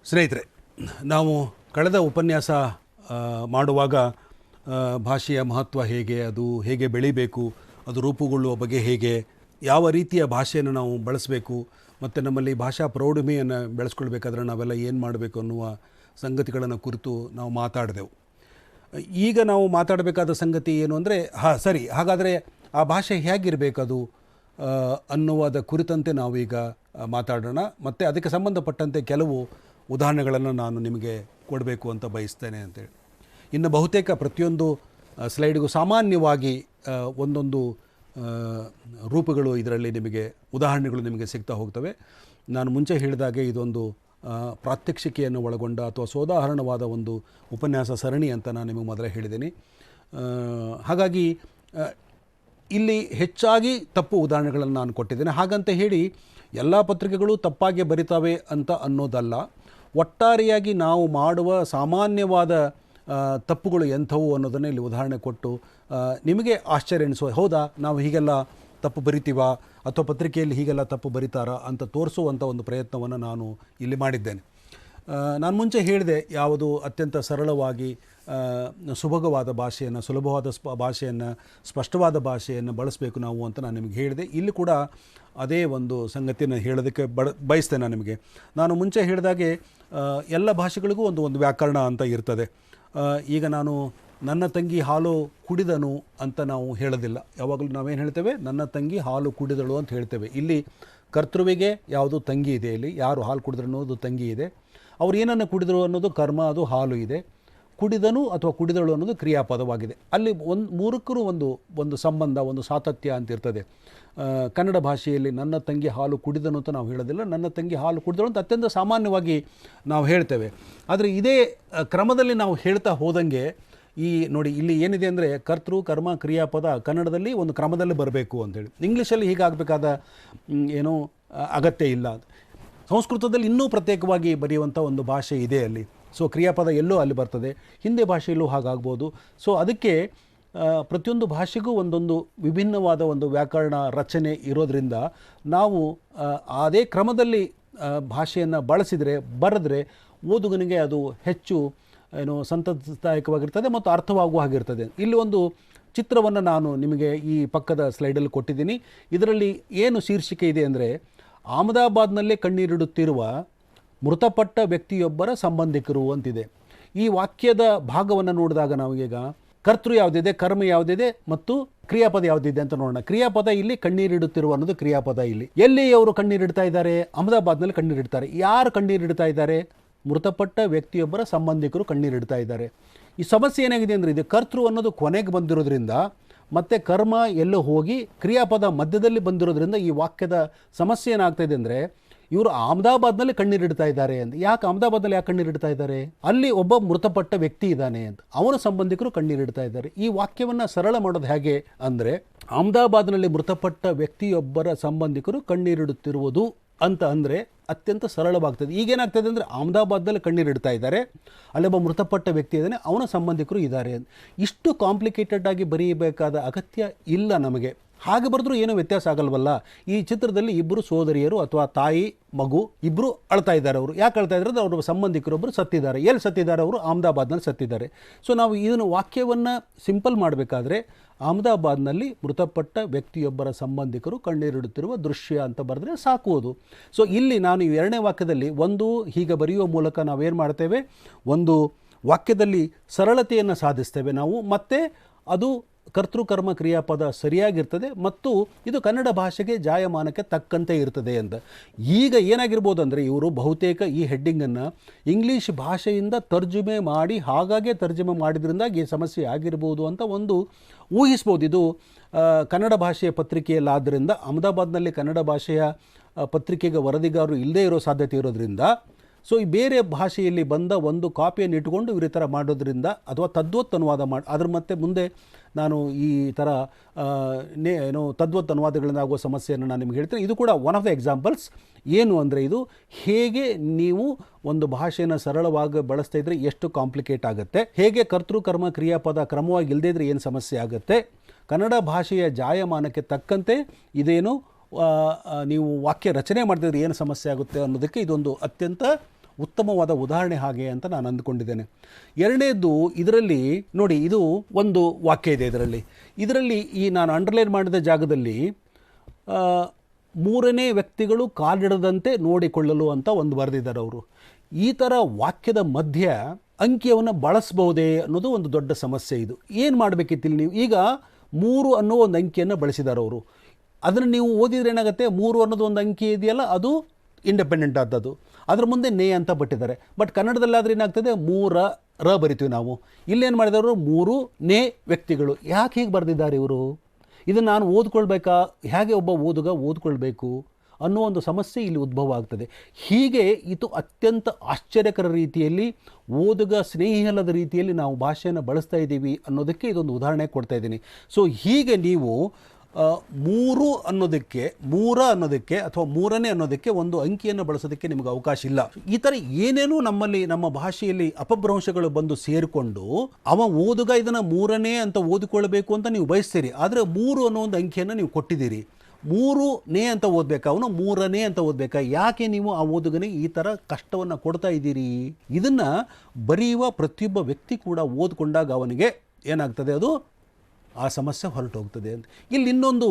ಸ್ನೇಹಿತರೆ, ನಾವು ಕಳೆದ ಉಪನ್ಯಾಸ ಮಾಡುವಾಗ ಭಾಷೆಯ ಮಹತ್ವ ಹೇಗೆ, ಅದು ಹೇಗೆ ಬೆಳಿಬೇಕು, ಅದು ರೂಪುಗೊಳ್ಳುವ ಬಗ್ಗೆ ಹೇಗೆ, ಯಾವ ರೀತಿಯ ಭಾಷೆಯನ್ನು ನಾವು ಬಳಸಬೇಕು, ಮತ್ತು ನಮ್ಮಲ್ಲಿ ಭಾಷಾ ಪ್ರೌಢಿಮೆಯನ್ನು ಬೆಳೆಸ್ಕೊಳ್ಬೇಕಾದ್ರೆ ನಾವೆಲ್ಲ ಏನು ಮಾಡಬೇಕು ಅನ್ನುವ ಸಂಗತಿಗಳನ್ನು ಕುರಿತು ನಾವು ಮಾತಾಡಿದೆವು. ಈಗ ನಾವು ಮಾತಾಡಬೇಕಾದ ಸಂಗತಿ ಏನು ಅಂದರೆ, ಸರಿ, ಹಾಗಾದರೆ ಆ ಭಾಷೆ ಹೇಗಿರಬೇಕದು ಅನ್ನುವುದ ಕುರಿತಂತೆ ನಾವೀಗ ಮಾತಾಡೋಣ. ಮತ್ತು ಅದಕ್ಕೆ ಸಂಬಂಧಪಟ್ಟಂತೆ ಕೆಲವು ಉದಾಹರಣೆಗಳನ್ನು ನಾನು ನಿಮಗೆ ಕೊಡಬೇಕು ಅಂತ ಬಯಸ್ತೇನೆ ಅಂತೇಳಿ. ಇನ್ನು ಬಹುತೇಕ ಪ್ರತಿಯೊಂದು ಸ್ಲೈಡ್ಗೂ ಸಾಮಾನ್ಯವಾಗಿ ಒಂದೊಂದು ರೂಪಗಳು ಇದರಲ್ಲಿ ನಿಮಗೆ ಉದಾಹರಣೆಗಳು ನಿಮಗೆ ಸಿಗ್ತಾ ಹೋಗ್ತವೆ. ನಾನು ಮುಂಚೆ ಹೇಳಿದಾಗೆ ಇದೊಂದು ಪ್ರಾತ್ಯಕ್ಷಿಕೆಯನ್ನು ಒಳಗೊಂಡ ಅಥವಾ ಸೋದಾಹರಣವಾದ ಒಂದು ಉಪನ್ಯಾಸ ಸರಣಿ ಅಂತ ನಾನು ನಿಮಗೆ ಮೊದಲೇ ಹೇಳಿದ್ದೀನಿ. ಹಾಗಾಗಿ ಇಲ್ಲಿ ಹೆಚ್ಚಾಗಿ ತಪ್ಪು ಉದಾಹರಣೆಗಳನ್ನು ನಾನು ಕೊಟ್ಟಿದ್ದೇನೆ. ಹಾಗಂತ ಹೇಳಿ ಎಲ್ಲ ಪತ್ರಿಕೆಗಳು ತಪ್ಪಾಗಿ ಬರಿತಾವೆ ಅಂತ ಅನ್ನೋದಲ್ಲ. ಒಟ್ಟಾರೆಯಾಗಿ ನಾವು ಮಾಡುವ ಸಾಮಾನ್ಯವಾದ ತಪ್ಪುಗಳು ಎಂಥವು ಅನ್ನೋದನ್ನು ಇಲ್ಲಿ ಉದಾಹರಣೆ ಕೊಟ್ಟು ನಿಮಗೆ ಆಶ್ಚರ್ಯ ಎನಿಸುವ, ಹೌದಾ ನಾವು ಹೀಗೆಲ್ಲ ತಪ್ಪು ಬರಿತೀವಾ ಅಥವಾ ಪತ್ರಿಕೆಯಲ್ಲಿ ಹೀಗೆಲ್ಲ ತಪ್ಪು ಬರಿತಾರಾ ಅಂತ ತೋರಿಸುವಂಥ ಒಂದು ಪ್ರಯತ್ನವನ್ನು ನಾನು ಇಲ್ಲಿ ಮಾಡಿದ್ದೇನೆ. ನಾನು ಮುಂಚೆ ಹೇಳಿದೆ, ಯಾವುದು ಅತ್ಯಂತ ಸರಳವಾಗಿ ಸುಭಗವಾದ ಭಾಷೆಯನ್ನು, ಸುಲಭವಾದ ಭಾಷೆಯನ್ನು, ಸ್ಪಷ್ಟವಾದ ಭಾಷೆಯನ್ನು ಬಳಸಬೇಕು ನಾವು ಅಂತ ನಾನು ನಿಮಗೆ ಹೇಳಿದೆ. ಇಲ್ಲಿ ಕೂಡ ಅದೇ ಒಂದು ಸಂಗತಿಯನ್ನು ಹೇಳೋದಕ್ಕೆ ಬಯಸ್ತೇನೆ. ನಿಮಗೆ ನಾನು ಮುಂಚೆ ಹೇಳಿದಾಗೆ ಎಲ್ಲ ಭಾಷೆಗಳಿಗೂ ಒಂದು ವ್ಯಾಕರಣ ಅಂತ ಇರ್ತದೆ. ಈಗ ನಾನು ನನ್ನ ತಂಗಿ ಹಾಲು ಕುಡಿದನು ಅಂತ ನಾವು ಹೇಳೋದಿಲ್ಲ. ಯಾವಾಗಲೂ ನಾವೇನು ಹೇಳ್ತೇವೆ, ನನ್ನ ತಂಗಿ ಹಾಲು ಕುಡಿದಳು ಅಂತ ಹೇಳ್ತೇವೆ. ಇಲ್ಲಿ ಕರ್ತೃವಿಗೆ ಯಾವುದು ತಂಗಿ ಇದೆ, ಇಲ್ಲಿ ಯಾರು ಹಾಲು ಕುಡಿದ್ರು ಅನ್ನೋದು ತಂಗಿ ಇದೆ. ಅವ್ರು ಏನನ್ನು ಕುಡಿದರು ಅನ್ನೋದು ಕರ್ಮ, ಅದು ಹಾಲು ಇದೆ. ಕುಡಿದನು ಅಥವಾ ಕುಡಿದಳು ಅನ್ನೋದು ಕ್ರಿಯಾಪದವಾಗಿದೆ. ಅಲ್ಲಿ ಮೂರಕ್ಕೂ ಒಂದು ಸಂಬಂಧ, ಒಂದು ಸಾತತ್ಯ ಅಂತ ಇರ್ತದೆ. ಕನ್ನಡ ಭಾಷೆಯಲ್ಲಿ ನನ್ನ ತಂಗಿ ಹಾಲು ಕುಡಿದನು ಅಂತ ನಾವು ಹೇಳೋದಿಲ್ಲ, ನನ್ನ ತಂಗಿ ಹಾಲು ಕುಡಿದಳು ಅಂತ ಅತ್ಯಂತ ಸಾಮಾನ್ಯವಾಗಿ ನಾವು ಹೇಳ್ತೇವೆ. ಆದರೆ ಇದೇ ಕ್ರಮದಲ್ಲಿ ನಾವು ಹೇಳ್ತಾ ಹೋದಂಗೆ ನೋಡಿ ಇಲ್ಲಿ ಏನಿದೆ ಅಂದರೆ, ಕರ್ತೃ ಕರ್ಮ ಕ್ರಿಯಾಪದ ಕನ್ನಡದಲ್ಲಿ ಒಂದು ಕ್ರಮದಲ್ಲಿ ಬರಬೇಕು ಅಂತೇಳಿ. ಇಂಗ್ಲೀಷಲ್ಲಿ ಹೀಗಾಗಬೇಕಾದ ಏನೋ ಅಗತ್ಯ ಇಲ್ಲ. ಸಂಸ್ಕೃತದಲ್ಲಿ ಇನ್ನೂ ಪ್ರತ್ಯೇಕವಾಗಿ ಬರೆಯುವಂಥ ಒಂದು ಭಾಷೆ ಇದೆ ಅಲ್ಲಿ. ಸೊ ಕ್ರಿಯಾಪದ ಎಲ್ಲೋ ಅಲ್ಲಿ ಬರ್ತದೆ, ಹಿಂದಿ ಭಾಷೆಯಲ್ಲೂ ಹಾಗಾಗ್ಬೋದು. ಸೊ ಅದಕ್ಕೆ ಪ್ರತಿಯೊಂದು ಭಾಷೆಗೂ ಒಂದೊಂದು ವಿಭಿನ್ನವಾದ ಒಂದು ವ್ಯಾಕರಣ ರಚನೆ ಇರೋದರಿಂದ ನಾವು ಅದೇ ಕ್ರಮದಲ್ಲಿ ಭಾಷೆಯನ್ನು ಬರೆದ್ರೆ ಓದುಗನಿಗೆ ಅದು ಹೆಚ್ಚು ಸಂತಸದಾಯಕವಾಗಿರ್ತದೆ ಮತ್ತು ಅರ್ಥವಾಗುವ ಹಾಗಿರ್ತದೆ. ಇಲ್ಲಿ ಒಂದು ಚಿತ್ರವನ್ನು ನಾನು ನಿಮಗೆ ಈ ಪಕ್ಕದ ಸ್ಲೈಡಲ್ಲಿ ಕೊಟ್ಟಿದ್ದೀನಿ. ಇದರಲ್ಲಿ ಏನು ಶೀರ್ಷಿಕೆ ಇದೆ ಅಂದರೆ, ಅಹಮದಾಬಾದ್ನಲ್ಲೇ ಕಣ್ಣೀರಿಡುತ್ತಿರುವ ಮೃತಪಟ್ಟ ವ್ಯಕ್ತಿಯೊಬ್ಬರ ಸಂಬಂಧಿಕರು ಅಂತಿದೆ. ಈ ವಾಕ್ಯದ ಭಾಗವನ್ನು ನೋಡಿದಾಗ ನಾವೀಗ ಕರ್ತೃ ಯಾವುದಿದೆ, ಕರ್ಮ ಯಾವುದಿದೆ ಮತ್ತು ಕ್ರಿಯಾಪದ ಯಾವುದಿದೆ ಅಂತ ನೋಡೋಣ. ಕ್ರಿಯಾಪದ ಇಲ್ಲಿ ಕಣ್ಣೀರಿಡುತ್ತಿರುವ ಅನ್ನೋದು ಕ್ರಿಯಾಪದ. ಇಲ್ಲಿ ಎಲ್ಲಿ ಅವರು ಕಣ್ಣೀರಿಡ್ತಾ ಇದ್ದಾರೆ? ಅಹಮದಾಬಾದ್ನಲ್ಲಿ ಕಣ್ಣೀರಿಡ್ತಾರೆ. ಯಾರು ಕಣ್ಣೀರಿಡ್ತಾ ಇದ್ದಾರೆ? ಮೃತಪಟ್ಟ ವ್ಯಕ್ತಿಯೊಬ್ಬರ ಸಂಬಂಧಿಕರು ಕಣ್ಣೀರಿಡ್ತಾ ಇದ್ದಾರೆ. ಈ ಸಮಸ್ಯೆ ಏನಾಗಿದೆ ಅಂದರೆ, ಇದು ಕರ್ತೃ ಅನ್ನೋದು ಕೊನೆಗೆ ಬಂದಿರೋದ್ರಿಂದ ಮತ್ತು ಕರ್ಮ ಎಲ್ಲೋ ಹೋಗಿ ಕ್ರಿಯಾಪದ ಮಧ್ಯದಲ್ಲಿ ಬಂದಿರೋದ್ರಿಂದ ಈ ವಾಕ್ಯದ ಸಮಸ್ಯೆ ಏನಾಗ್ತಾ ಇದೆ ಅಂದರೆ, ಇವರು ಅಹಮದಾಬಾದ್ನಲ್ಲಿ ಕಣ್ಣೀರಿಡ್ತಾ ಇದ್ದಾರೆ ಅಂತ. ಯಾಕೆ ಅಹಮದಾಬಾದ್ನಲ್ಲಿ ಯಾಕೆ ಕಣ್ಣೀರಿಡ್ತಾ ಇದ್ದಾರೆ? ಅಲ್ಲಿ ಒಬ್ಬ ಮೃತಪಟ್ಟ ವ್ಯಕ್ತಿ ಇದ್ದಾನೆ ಅಂತ, ಅವನ ಸಂಬಂಧಿಕರು ಕಣ್ಣೀರಿಡ್ತಾ ಇದ್ದಾರೆ. ಈ ವಾಕ್ಯವನ್ನು ಸರಳ ಮಾಡೋದು ಹೇಗೆ ಅಂದರೆ, ಅಹಮದಾಬಾದ್ನಲ್ಲಿ ಮೃತಪಟ್ಟ ವ್ಯಕ್ತಿಯೊಬ್ಬರ ಸಂಬಂಧಿಕರು ಕಣ್ಣೀರಿಡುತ್ತಿರುವುದು ಅಂತ ಅಂದರೆ ಅತ್ಯಂತ ಸರಳವಾಗ್ತದೆ. ಈಗೇನಾಗ್ತದೆ ಅಂದರೆ, ಅಹಮದಾಬಾದ್ನಲ್ಲಿ ಕಣ್ಣೀರಿಡ್ತಾ ಇದ್ದಾರೆ, ಅಲ್ಲೊಬ್ಬ ಮೃತಪಟ್ಟ ವ್ಯಕ್ತಿ ಇದ್ದಾನೆ, ಅವನ ಸಂಬಂಧಿಕರು ಇದ್ದಾರೆ ಅಂತ. ಇಷ್ಟು ಕಾಂಪ್ಲಿಕೇಟೆಡ್ ಆಗಿ ಬರೀಬೇಕಾದ ಅಗತ್ಯ ಇಲ್ಲ ನಮಗೆ. ಹಾಗೆ ಬರೆದ್ರೂ ಏನೂ ವ್ಯತ್ಯಾಸ ಆಗಲ್ವಲ್ಲ. ಈ ಚಿತ್ರದಲ್ಲಿ ಇಬ್ಬರು ಸೋದರಿಯರು ಅಥವಾ ತಾಯಿ ಮಗು ಇಬ್ಬರು ಅಳ್ತಾ ಇದ್ದಾರೆ. ಅವರು ಯಾಕೆ ಅಳ್ತಾ ಇದ್ದಾರೆ ಅಂದರೆ, ಅವರ ಸಂಬಂಧಿಕರೊಬ್ಬರು ಸತ್ತಿದ್ದಾರೆ. ಎಲ್ಲಿ ಸತ್ತಿದ್ದಾರೆ? ಅವರು ಅಹಮದಾಬಾದ್ನಲ್ಲಿ ಸತ್ತಿದ್ದಾರೆ. ಸೊ ನಾವು ಇದನ್ನು ವಾಕ್ಯವನ್ನು ಸಿಂಪಲ್ ಮಾಡಬೇಕಾದ್ರೆ, ಅಹಮದಾಬಾದ್ನಲ್ಲಿ ಮೃತಪಟ್ಟ ವ್ಯಕ್ತಿಯೊಬ್ಬರ ಸಂಬಂಧಿಕರು ಕಣ್ಣೀರಿಡುತ್ತಿರುವ ದೃಶ್ಯ ಅಂತ ಬರೆದ್ರೆ ಸಾಕುವುದು. ಸೊ ಇಲ್ಲಿ ನಾನು ಈ ಎರಡನೇ ವಾಕ್ಯದಲ್ಲಿ ಹೀಗೆ ಬರೆಯುವ ಮೂಲಕ ನಾವೇನು ಮಾಡ್ತೇವೆ, ಒಂದು ವಾಕ್ಯದಲ್ಲಿ ಸರಳತೆಯನ್ನು ಸಾಧಿಸ್ತೇವೆ ನಾವು, ಮತ್ತು ಅದು ಕರ್ತೃಕರ್ಮ ಕ್ರಿಯಾಪದ ಸರಿಯಾಗಿರ್ತದೆ ಮತ್ತು ಇದು ಕನ್ನಡ ಭಾಷೆಗೆ ಜಾಯಮಾನಕ್ಕೆ ತಕ್ಕಂತೆ ಇರ್ತದೆ ಅಂತ. ಈಗ ಏನಾಗಿರ್ಬೋದು ಅಂದರೆ, ಇವರು ಬಹುತೇಕ ಈ ಹೆಡ್ಡಿಂಗನ್ನು ಇಂಗ್ಲೀಷ್ ಭಾಷೆಯಿಂದ ತರ್ಜುಮೆ ಮಾಡಿ ಹಾಗಾಗಿ ತರ್ಜುಮೆ ಮಾಡಿದ್ರಿಂದಾಗಿ ಈ ಸಮಸ್ಯೆ ಆಗಿರ್ಬೋದು ಅಂತ ಊಹಿಸ್ಬೋದು. ಇದು ಕನ್ನಡ ಭಾಷೆಯ ಪತ್ರಿಕೆಯಲ್ಲಾದ್ದರಿಂದ, ಅಹಮದಾಬಾದ್ನಲ್ಲಿ ಕನ್ನಡ ಭಾಷೆಯ ಪತ್ರಿಕೆಗೆ ವರದಿಗಾರರು ಇಲ್ಲದೇ ಇರೋ ಸಾಧ್ಯತೆ ಇರೋದ್ರಿಂದ, ಸೊ ಈ ಬೇರೆ ಭಾಷೆಯಲ್ಲಿ ಬಂದ ಒಂದು ಕಾಪಿಯನ್ನು ಇಟ್ಕೊಂಡು ಇವರು ಈ ಥರ ಮಾಡೋದ್ರಿಂದ, ಅಥವಾ ತದ್ವತ್ ಅನುವಾದ ಅದ್ರ ಮತ್ತೆ ಮುಂದೆ ನಾನು ಈ ಥರ ತದ್ವತ್ ಅನುವಾದಗಳಿಂದ ಆಗುವ ಸಮಸ್ಯೆಯನ್ನು ನಾನು ನಿಮ್ಗೆ ಹೇಳ್ತೇನೆ. ಇದು ಕೂಡ ಒನ್ ಆಫ್ ದ ಎಕ್ಸಾಂಪಲ್ಸ್. ಏನು ಅಂದರೆ, ಇದು ಹೇಗೆ ನೀವು ಒಂದು ಭಾಷೆಯನ್ನು ಸರಳವಾಗಿ ಬಳಸ್ತಾ ಇದ್ದರೆ ಎಷ್ಟು ಕಾಂಪ್ಲಿಕೇಟ್ ಆಗುತ್ತೆ, ಹೇಗೆ ಕರ್ತೃ ಕರ್ಮ ಕ್ರಿಯಾಪದ ಕ್ರಮವಾಗಿ ಇಲ್ಲದೇ ಇದ್ದರೆ ಏನು ಸಮಸ್ಯೆ ಆಗುತ್ತೆ, ಕನ್ನಡ ಭಾಷೆಯ ಜಾಯಮಾನಕ್ಕೆ ತಕ್ಕಂತೆ ಇದೇನು ನೀವು ವಾಕ್ಯ ರಚನೆ ಮಾಡಿದ್ರೆ ಏನು ಸಮಸ್ಯೆ ಆಗುತ್ತೆ ಅನ್ನೋದಕ್ಕೆ ಇದೊಂದು ಅತ್ಯಂತ ಉತ್ತಮವಾದ ಉದಾಹರಣೆ ಹಾಗೆ ಅಂತ ನಾನು ಅಂದ್ಕೊಂಡಿದ್ದೇನೆ. ಎರಡನೇದು, ಇದರಲ್ಲಿ ನೋಡಿ, ಇದು ಒಂದು ವಾಕ್ಯ ಇದೆ ಇದರಲ್ಲಿ ಈ ನಾನು ಅಂಡರ್ಲೈನ್ ಮಾಡಿದ ಜಾಗದಲ್ಲಿ ಮೂರನೇ ವ್ಯಕ್ತಿಗಳು ಕಾಲಿಡದಂತೆ ನೋಡಿಕೊಳ್ಳಲು ಅಂತ ಒಂದು ಬರೆದಿದ್ದಾರೆ ಅವರು. ಈ ಥರ ವಾಕ್ಯದ ಮಧ್ಯ ಅಂಕಿಯನ್ನು ಬಳಸಬಹುದೇ ಅನ್ನೋದು ಒಂದು ದೊಡ್ಡ ಸಮಸ್ಯೆ. ಇದು ಏನು ಮಾಡಬೇಕಿತ್ತಿಲ್ಲ, ನೀವು ಈಗ 3 ಅನ್ನೋ ಒಂದು ಅಂಕಿಯನ್ನು ಬಳಸಿದ್ದಾರೆ ಅವರು. ಅದನ್ನು ನೀವು ಓದಿದ್ರೆ ಏನಾಗುತ್ತೆ, 3 ಅನ್ನೋದು ಒಂದು ಅಂಕಿ ಇದೆಯಲ್ಲ, ಅದು ಇಂಡಿಪೆಂಡೆಂಟ್ ಆದದ್ದು. ಅದರ ಮುಂದೆ ನೇ ಅಂತ ಬಿಟ್ಟಿದ್ದಾರೆ. ಬಟ್ ಕನ್ನಡದಲ್ಲಾದರೆ ಏನಾಗ್ತದೆ, 3 ರ ಬರಿತೀವಿ ನಾವು. ಇಲ್ಲೇನು ಮಾಡಿದವರು, 3 ನೇ ವ್ಯಕ್ತಿಗಳು. ಯಾಕೆ ಹೀಗೆ ಬರೆದಿದ್ದಾರೆ ಇವರು? ಇದನ್ನು ನಾನು ಓದ್ಕೊಳ್ಬೇಕಾ, ಹೇಗೆ ಒಬ್ಬ ಓದುಗ ಓದ್ಕೊಳ್ಬೇಕು ಅನ್ನೋ ಒಂದು ಸಮಸ್ಯೆ ಇಲ್ಲಿ ಉದ್ಭವ ಆಗ್ತದೆ. ಹೀಗೆ ಇದು ಅತ್ಯಂತ ಆಶ್ಚರ್ಯಕರ ರೀತಿಯಲ್ಲಿ, ಓದುಗ ಸ್ನೇಹಿಯಲ್ಲದ ರೀತಿಯಲ್ಲಿ ನಾವು ಭಾಷೆಯನ್ನು ಬಳಸ್ತಾ ಇದ್ದೀವಿ ಅನ್ನೋದಕ್ಕೆ ಇದೊಂದು ಉದಾಹರಣೆ ಕೊಡ್ತಾ ಇದ್ದೀನಿ. ಸೊ ಹೀಗೆ ನೀವು 3 ಅನ್ನೋದಕ್ಕೆ ಅಥವಾ 3ನೇ ಅನ್ನೋದಕ್ಕೆ ಒಂದು ಅಂಕಿಯನ್ನು ಬಳಸೋದಕ್ಕೆ ನಿಮಗೆ ಅವಕಾಶ ಇಲ್ಲ. ಈ ಥರ ಏನೇನೂ ನಮ್ಮ ಭಾಷೆಯಲ್ಲಿ ಅಪಭ್ರಂಶಗಳು ಬಂದು ಸೇರಿಕೊಂಡು ಅವ ಓದುಗ ಇದನ್ನು 3ನೇ ಅಂತ ಓದಿಕೊಳ್ಬೇಕು ಅಂತ ನೀವು ಬಯಸ್ತೀರಿ. ಆದರೆ 3 ಅನ್ನೋ ಒಂದು ಅಂಕಿಯನ್ನು ನೀವು ಕೊಟ್ಟಿದ್ದೀರಿ. 3ನೇ ಅಂತ ಓದಬೇಕಾ, ಅವನು 3ನೇ ಅಂತ ಓದಬೇಕಾ? ಯಾಕೆ ನೀವು ಆ ಓದುಗನಿಗೆ ಈ ಥರ ಕಷ್ಟವನ್ನು ಕೊಡ್ತಾ ಇದ್ದೀರಿ? ಇದನ್ನು ಬರೆಯುವ ಪ್ರತಿಯೊಬ್ಬ ವ್ಯಕ್ತಿ ಕೂಡ ಓದ್ಕೊಂಡಾಗ ಅವನಿಗೆ ಏನಾಗ್ತದೆ, ಅದು ಆ ಸಮಸ್ಯೆ ಹೊರಟೋಗ್ತದೆ ಅಂತ. ಇಲ್ಲಿ ಇನ್ನೊಂದು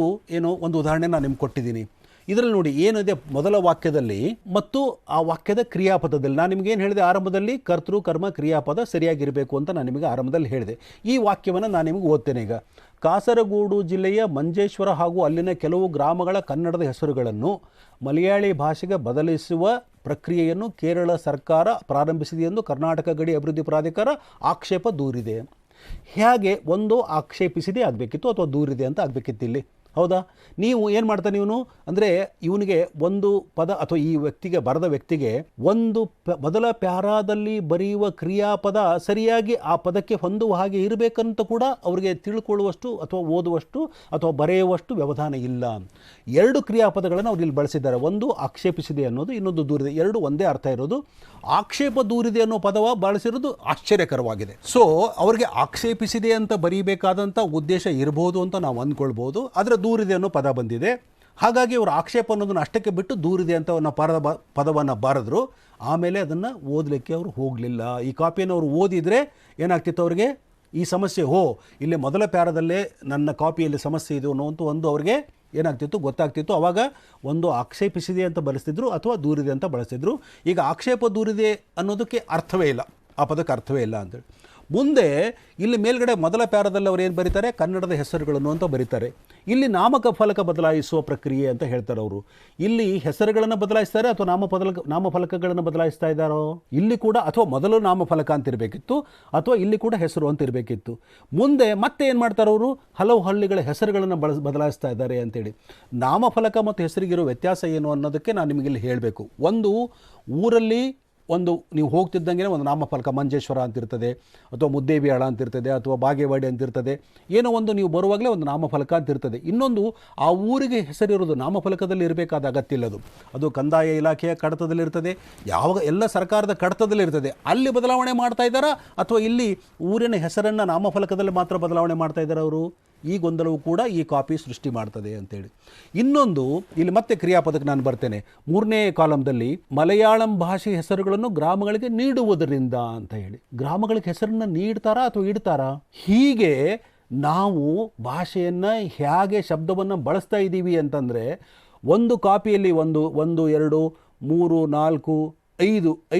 ಒಂದು ಉದಾಹರಣೆ ನಾನು ನಿಮ್ಗೆ ಕೊಟ್ಟಿದ್ದೀನಿ. ಇದರಲ್ಲಿ ನೋಡಿ ಏನಿದೆ, ಮೊದಲ ವಾಕ್ಯದಲ್ಲಿ ಮತ್ತು ಆ ವಾಕ್ಯದ ಕ್ರಿಯಾಪದದಲ್ಲಿ ನಾನು ನಿಮಗೇನು ಹೇಳಿದೆ, ಆರಂಭದಲ್ಲಿ ಕರ್ತೃ ಕರ್ಮ ಕ್ರಿಯಾಪದ ಸರಿಯಾಗಿರಬೇಕು ಅಂತ ನಾನು ನಿಮಗೆ ಆರಂಭದಲ್ಲಿ ಹೇಳಿದೆ. ಈ ವಾಕ್ಯವನ್ನು ನಾನು ನಿಮಗೆ ಓದ್ತೇನೆ ಈಗ. ಕಾಸರಗೋಡು ಜಿಲ್ಲೆಯ ಮಂಜೇಶ್ವರ ಹಾಗೂ ಅಲ್ಲಿನ ಕೆಲವು ಗ್ರಾಮಗಳ ಕನ್ನಡದ ಹೆಸರುಗಳನ್ನು ಮಲಯಾಳಿ ಭಾಷೆಗೆ ಬದಲಿಸುವ ಪ್ರಕ್ರಿಯೆಯನ್ನು ಕೇರಳ ಸರ್ಕಾರ ಪ್ರಾರಂಭಿಸಿದೆ ಎಂದು ಕರ್ನಾಟಕ ಗಡಿ ಅಭಿವೃದ್ಧಿ ಪ್ರಾಧಿಕಾರ ಆಕ್ಷೇಪ ದೂರಿದೆ. ಹೇಗೆ ಒಂದು ಆಕ್ಷೇಪಿಸಿದೆ ಆಗಬೇಕಿತ್ತು ಅಥವಾ ದೂರಿದೆ ಅಂತ ಆಗಬೇಕಿತ್ತು ಇಲ್ಲಿ, ಹೌದಾ? ನೀವು ಏನು ಮಾಡ್ತಾನೆ ಇವನು ಅಂದರೆ, ಇವನಿಗೆ ಒಂದು ಪದ ಅಥವಾ ಈ ವ್ಯಕ್ತಿಗೆ ಬರೆದ ವ್ಯಕ್ತಿಗೆ ಒಂದು ಮೊದಲ ಪ್ಯಾರಾದಲ್ಲಿ ಬರೆಯುವ ಕ್ರಿಯಾಪದ ಸರಿಯಾಗಿ ಆ ಪದಕ್ಕೆ ಹೊಂದುವ ಹಾಗೆ ಇರಬೇಕಂತ ಕೂಡ ಅವರಿಗೆ ತಿಳ್ಕೊಳ್ಳುವಷ್ಟು ಅಥವಾ ಓದುವಷ್ಟು ಅಥವಾ ಬರೆಯುವಷ್ಟು ವ್ಯವಧಾನ ಇಲ್ಲ. 2 ಕ್ರಿಯಾಪದಗಳನ್ನು ಅವ್ರು ಇಲ್ಲಿ ಬಳಸಿದ್ದಾರೆ. ಒಂದು ಆಕ್ಷೇಪಿಸಿದೆ ಅನ್ನೋದು, ಇನ್ನೊಂದು ದೂರಿದೆ. 2 ಒಂದೇ ಅರ್ಥ ಇರೋದು. ಆಕ್ಷೇಪ ದೂರಿದೆ ಅನ್ನೋ ಪದವ ಬಳಸಿರೋದು ಆಶ್ಚರ್ಯಕರವಾಗಿದೆ. ಸೊ ಅವ್ರಿಗೆ ಆಕ್ಷೇಪಿಸಿದೆ ಅಂತ ಬರೀಬೇಕಾದಂಥ ಉದ್ದೇಶ ಇರಬಹುದು ಅಂತ ನಾವು ಅಂದ್ಕೊಳ್ಬೋದು. ಆದರೆ ದೂರಿದೆ ಅನ್ನೋ ಪದ ಬಂದಿದೆ, ಹಾಗಾಗಿ ಅವರು ಆಕ್ಷೇಪ ಅನ್ನೋದನ್ನು ಅಷ್ಟಕ್ಕೆ ಬಿಟ್ಟು ದೂರಿದೆ ಅಂತ ಪದವನ್ನು ಬರೆದ್ರು. ಆಮೇಲೆ ಅದನ್ನು ಓದಲಿಕ್ಕೆ ಅವರು ಹೋಗಲಿಲ್ಲ. ಈ ಕಾಪಿಯನ್ನು ಅವರು ಓದಿದರೆ ಏನಾಗ್ತಿತ್ತು ಅವರಿಗೆ, ಈ ಸಮಸ್ಯೆ ಇಲ್ಲಿ ಮೊದಲ ಪ್ಯಾರದಲ್ಲೇ ನನ್ನ ಕಾಪಿಯಲ್ಲಿ ಸಮಸ್ಯೆ ಇದು ಅನ್ನೋಂಥ ಒಂದು ಅವ್ರಿಗೆ ಏನಾಗ್ತಿತ್ತು ಗೊತ್ತಾಗ್ತಿತ್ತು. ಆವಾಗ ಒಂದು ಆಕ್ಷೇಪಿಸಿದೆ ಅಂತ ಬಳಸ್ತಿದ್ರು ಅಥವಾ ದೂರಿದೆ ಅಂತ ಬಳಸ್ತಿದ್ರು. ಈಗ ಆಕ್ಷೇಪ ದೂರಿದೆ ಅನ್ನೋದಕ್ಕೆ ಅರ್ಥವೇ ಇಲ್ಲ, ಆ ಪದಕ್ಕೆ ಅರ್ಥವೇ ಇಲ್ಲ ಅಂತೇಳಿ. ಮುಂದೆ ಇಲ್ಲಿ ಮೇಲ್ಗಡೆ ಮೊದಲ ಪ್ಯಾರದಲ್ಲಿ ಅವ್ರು ಏನು ಬರೀತಾರೆ, ಕನ್ನಡದ ಹೆಸರುಗಳನ್ನು ಅಂತ ಬರೀತಾರೆ. ಇಲ್ಲಿ ನಾಮಫಲಕ ಬದಲಾಯಿಸುವ ಪ್ರಕ್ರಿಯೆ ಅಂತ ಹೇಳ್ತಾರೆ ಅವರು. ಇಲ್ಲಿ ಹೆಸರುಗಳನ್ನು ಬದಲಾಯಿಸ್ತಾರೆ ಅಥವಾ ನಾಮಫಲಕಗಳನ್ನು ಬದಲಾಯಿಸ್ತಾ ಇದ್ದಾರೋ? ಇಲ್ಲಿ ಕೂಡ ಅಥವಾ ಮೊದಲು ನಾಮಫಲಕ ಅಂತ ಇರಬೇಕಿತ್ತು ಅಥವಾ ಇಲ್ಲಿ ಕೂಡ ಹೆಸರು ಅಂತ ಇರಬೇಕಿತ್ತು. ಮುಂದೆ ಮತ್ತೆ ಏನು ಮಾಡ್ತಾರೆ ಅವರು, ಹಲವು ಹಳ್ಳಿಗಳ ಹೆಸರುಗಳನ್ನು ಬದಲಾಯಿಸ್ತಾ ಇದ್ದಾರೆ ಅಂತೇಳಿ. ನಾಮಫಲಕ ಮತ್ತು ಹೆಸರಿಗಿರೋ ವ್ಯತ್ಯಾಸ ಏನು ಅನ್ನೋದಕ್ಕೆ ನಾನು ನಿಮಗೆ ಇಲ್ಲಿ ಹೇಳಬೇಕು. ಒಂದು ಊರಲ್ಲಿ ನೀವು ಹೋಗ್ತಿದ್ದಂಗೆ ಒಂದು ನಾಮಫಲಕ ಮಂಜೇಶ್ವರ ಅಂತಿರ್ತದೆ ಅಥವಾ ಮುದ್ದೇಬಿಹಾಳ ಅಂತಿರ್ತದೆ ಅಥವಾ ಬಾಗೇವಾಡಿ ಅಂತಿರ್ತದೆ. ಏನೋ ಒಂದು ನೀವು ಬರುವಾಗಲೇ ಒಂದು ನಾಮಫಲಕ ಅಂತಿರ್ತದೆ. ಇನ್ನೊಂದು ಆ ಊರಿಗೆ ಹೆಸರಿರೋದು ನಾಮಫಲಕದಲ್ಲಿ ಇರಬೇಕಾದ ಅಗತ್ಯ ಇಲ್ಲ. ಅದು ಕಂದಾಯ ಇಲಾಖೆಯ ಕಡತದಲ್ಲಿರ್ತದೆ, ಎಲ್ಲ ಸರ್ಕಾರದ ಕಡತದಲ್ಲಿರ್ತದೆ. ಅಲ್ಲಿ ಬದಲಾವಣೆ ಮಾಡ್ತಾ ಇದ್ದಾರಾ ಅಥವಾ ಇಲ್ಲಿ ಊರಿನ ಹೆಸರನ್ನು ನಾಮಫಲಕದಲ್ಲಿ ಮಾತ್ರ ಬದಲಾವಣೆ ಮಾಡ್ತಾ ಇದ್ದಾರೆ ಅವರು? ಈ ಗೊಂದಲವು ಕೂಡ ಈ ಕಾಪಿ ಸೃಷ್ಟಿ ಮಾಡ್ತದೆ ಅಂತೇಳಿ. ಇನ್ನೊಂದು, ಇಲ್ಲಿ ಮತ್ತೆ ಕ್ರಿಯಾಪದಕ್ಕೆ ನಾನು ಬರ್ತೇನೆ. 3ನೇ ಕಾಲಮ್ದಲ್ಲಿ ಮಲಯಾಳಂ ಭಾಷೆ ಹೆಸರುಗಳನ್ನು ಗ್ರಾಮಗಳಿಗೆ ನೀಡುವುದರಿಂದ ಅಂತ ಹೇಳಿ. ಗ್ರಾಮಗಳಿಗೆ ಹೆಸರನ್ನು ನೀಡ್ತಾರಾ ಅಥವಾ ಇಡ್ತಾರಾ? ಹೀಗೆ ನಾವು ಭಾಷೆಯನ್ನು ಹೇಗೆ ಶಬ್ದವನ್ನು ಬಳಸ್ತಾ ಇದ್ದೀವಿ ಅಂತಂದರೆ, ಒಂದು ಕಾಪಿಯಲ್ಲಿ ಒಂದು 2 3 4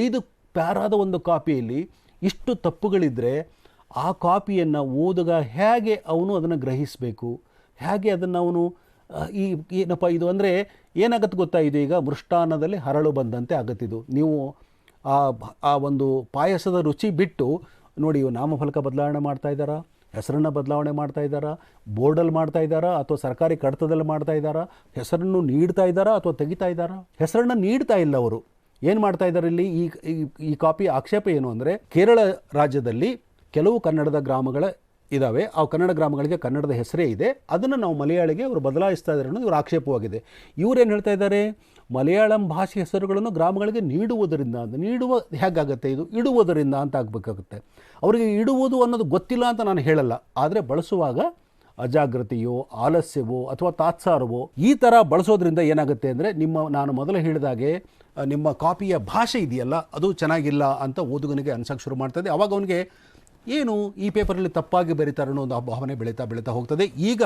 5 ಪ್ಯಾರಾದ ಒಂದು ಕಾಪಿಯಲ್ಲಿ ಇಷ್ಟು ತಪ್ಪುಗಳಿದ್ದರೆ ಆ ಕಾಪಿಯನ್ನು ಓದುಗ ಹೇಗೆ ಅವನು ಅದನ್ನು ಗ್ರಹಿಸಬೇಕು, ಹೇಗೆ ಅದನ್ನು ಅವನು ಏನಪ್ಪ ಇದು ಅಂದರೆ ಏನಾಗತ್ತೆ ಗೊತ್ತಾ, ಇದು ಈಗ ಮೃಷ್ಟಾನ್ನದಲ್ಲಿ ಹರಳು ಬಂದಂತೆ ಆಗತ್ತಿದು. ನೀವು ಆ ಒಂದು ಪಾಯಸದ ರುಚಿ ಬಿಟ್ಟು ನೋಡಿ, ಇವು ನಾಮಫಲಕ ಬದಲಾವಣೆ ಮಾಡ್ತಾ ಇದ್ದಾರಾ, ಹೆಸರನ್ನು ಬದಲಾವಣೆ ಮಾಡ್ತಾ ಇದ್ದಾರಾ, ಬೋರ್ಡಲ್ಲಿ ಮಾಡ್ತಾ ಇದ್ದಾರಾ ಅಥವಾ ಸರ್ಕಾರಿ ಕಡತದಲ್ಲಿ ಮಾಡ್ತಾ ಇದ್ದಾರಾ, ಹೆಸರನ್ನು ನೀಡ್ತಾ ಇದ್ದಾರಾ ಅಥವಾ ತೆಗಿತಾ ಇದ್ದಾರಾ? ಹೆಸರನ್ನು ನೀಡ್ತಾ ಇಲ್ಲ ಅವರು. ಏನು ಮಾಡ್ತಾ ಇದ್ದಾರೆ ಇಲ್ಲಿ? ಈ ಕಾಪಿ ಆಕ್ಷೇಪ ಏನು ಅಂದರೆ, ಕೇರಳ ರಾಜ್ಯದಲ್ಲಿ ಕೆಲವು ಕನ್ನಡದ ಗ್ರಾಮಗಳ ಇದ್ದಾವೆ, ಆ ಕನ್ನಡ ಗ್ರಾಮಗಳಿಗೆ ಕನ್ನಡದ ಹೆಸರೇ ಇದೆ, ಅದನ್ನು ನಾವು ಮಲಯಾಳಿಗೆ ಅವರು ಬದಲಾಯಿಸ್ತಾ ಇದ್ದಾರೆ ಅನ್ನೋದು ಇವರು ಆಕ್ಷೇಪವಾಗಿದೆ. ಇವರೇನು ಹೇಳ್ತಾ ಇದ್ದಾರೆ, ಮಲಯಾಳಂ ಭಾಷೆ ಹೆಸರುಗಳನ್ನು ಗ್ರಾಮಗಳಿಗೆ ನೀಡುವುದರಿಂದ ಅಂತ. ನೀಡುವ ಹೇಗಾಗುತ್ತೆ ಇದು? ಇಡುವುದರಿಂದ ಅಂತ ಆಗಬೇಕಾಗುತ್ತೆ. ಅವರಿಗೆ ಇಡುವುದು ಅನ್ನೋದು ಗೊತ್ತಿಲ್ಲ ಅಂತ ನಾನು ಹೇಳಲ್ಲ, ಆದರೆ ಬಳಸುವಾಗ ಅಜಾಗ್ರತೆಯೋ, ಆಲಸ್ಯವೋ ಅಥವಾ ತಾತ್ಸಾರವೋ ಈ ಥರ ಬಳಸೋದ್ರಿಂದ ಏನಾಗುತ್ತೆ ಅಂದರೆ ನಾನು ಮೊದಲು ಹೇಳಿದಾಗೆ ನಿಮ್ಮ ಕಾಪಿಯ ಭಾಷೆ ಇದೆಯಲ್ಲ ಅದು ಚೆನ್ನಾಗಿಲ್ಲ ಅಂತ ಓದುಗನಿಗೆ ಅನ್ಸಕ್ಕೆ ಶುರು ಮಾಡ್ತದೆ. ಆವಾಗ ಅವನಿಗೆ ಏನು ಈ ಪೇಪರಲ್ಲಿ ತಪ್ಪಾಗಿ ಬರೀತಾರೆ ಅನ್ನೋ ಒಂದು ಭಾವನೆ ಬೆಳೀತಾ ಹೋಗ್ತದೆ. ಈಗ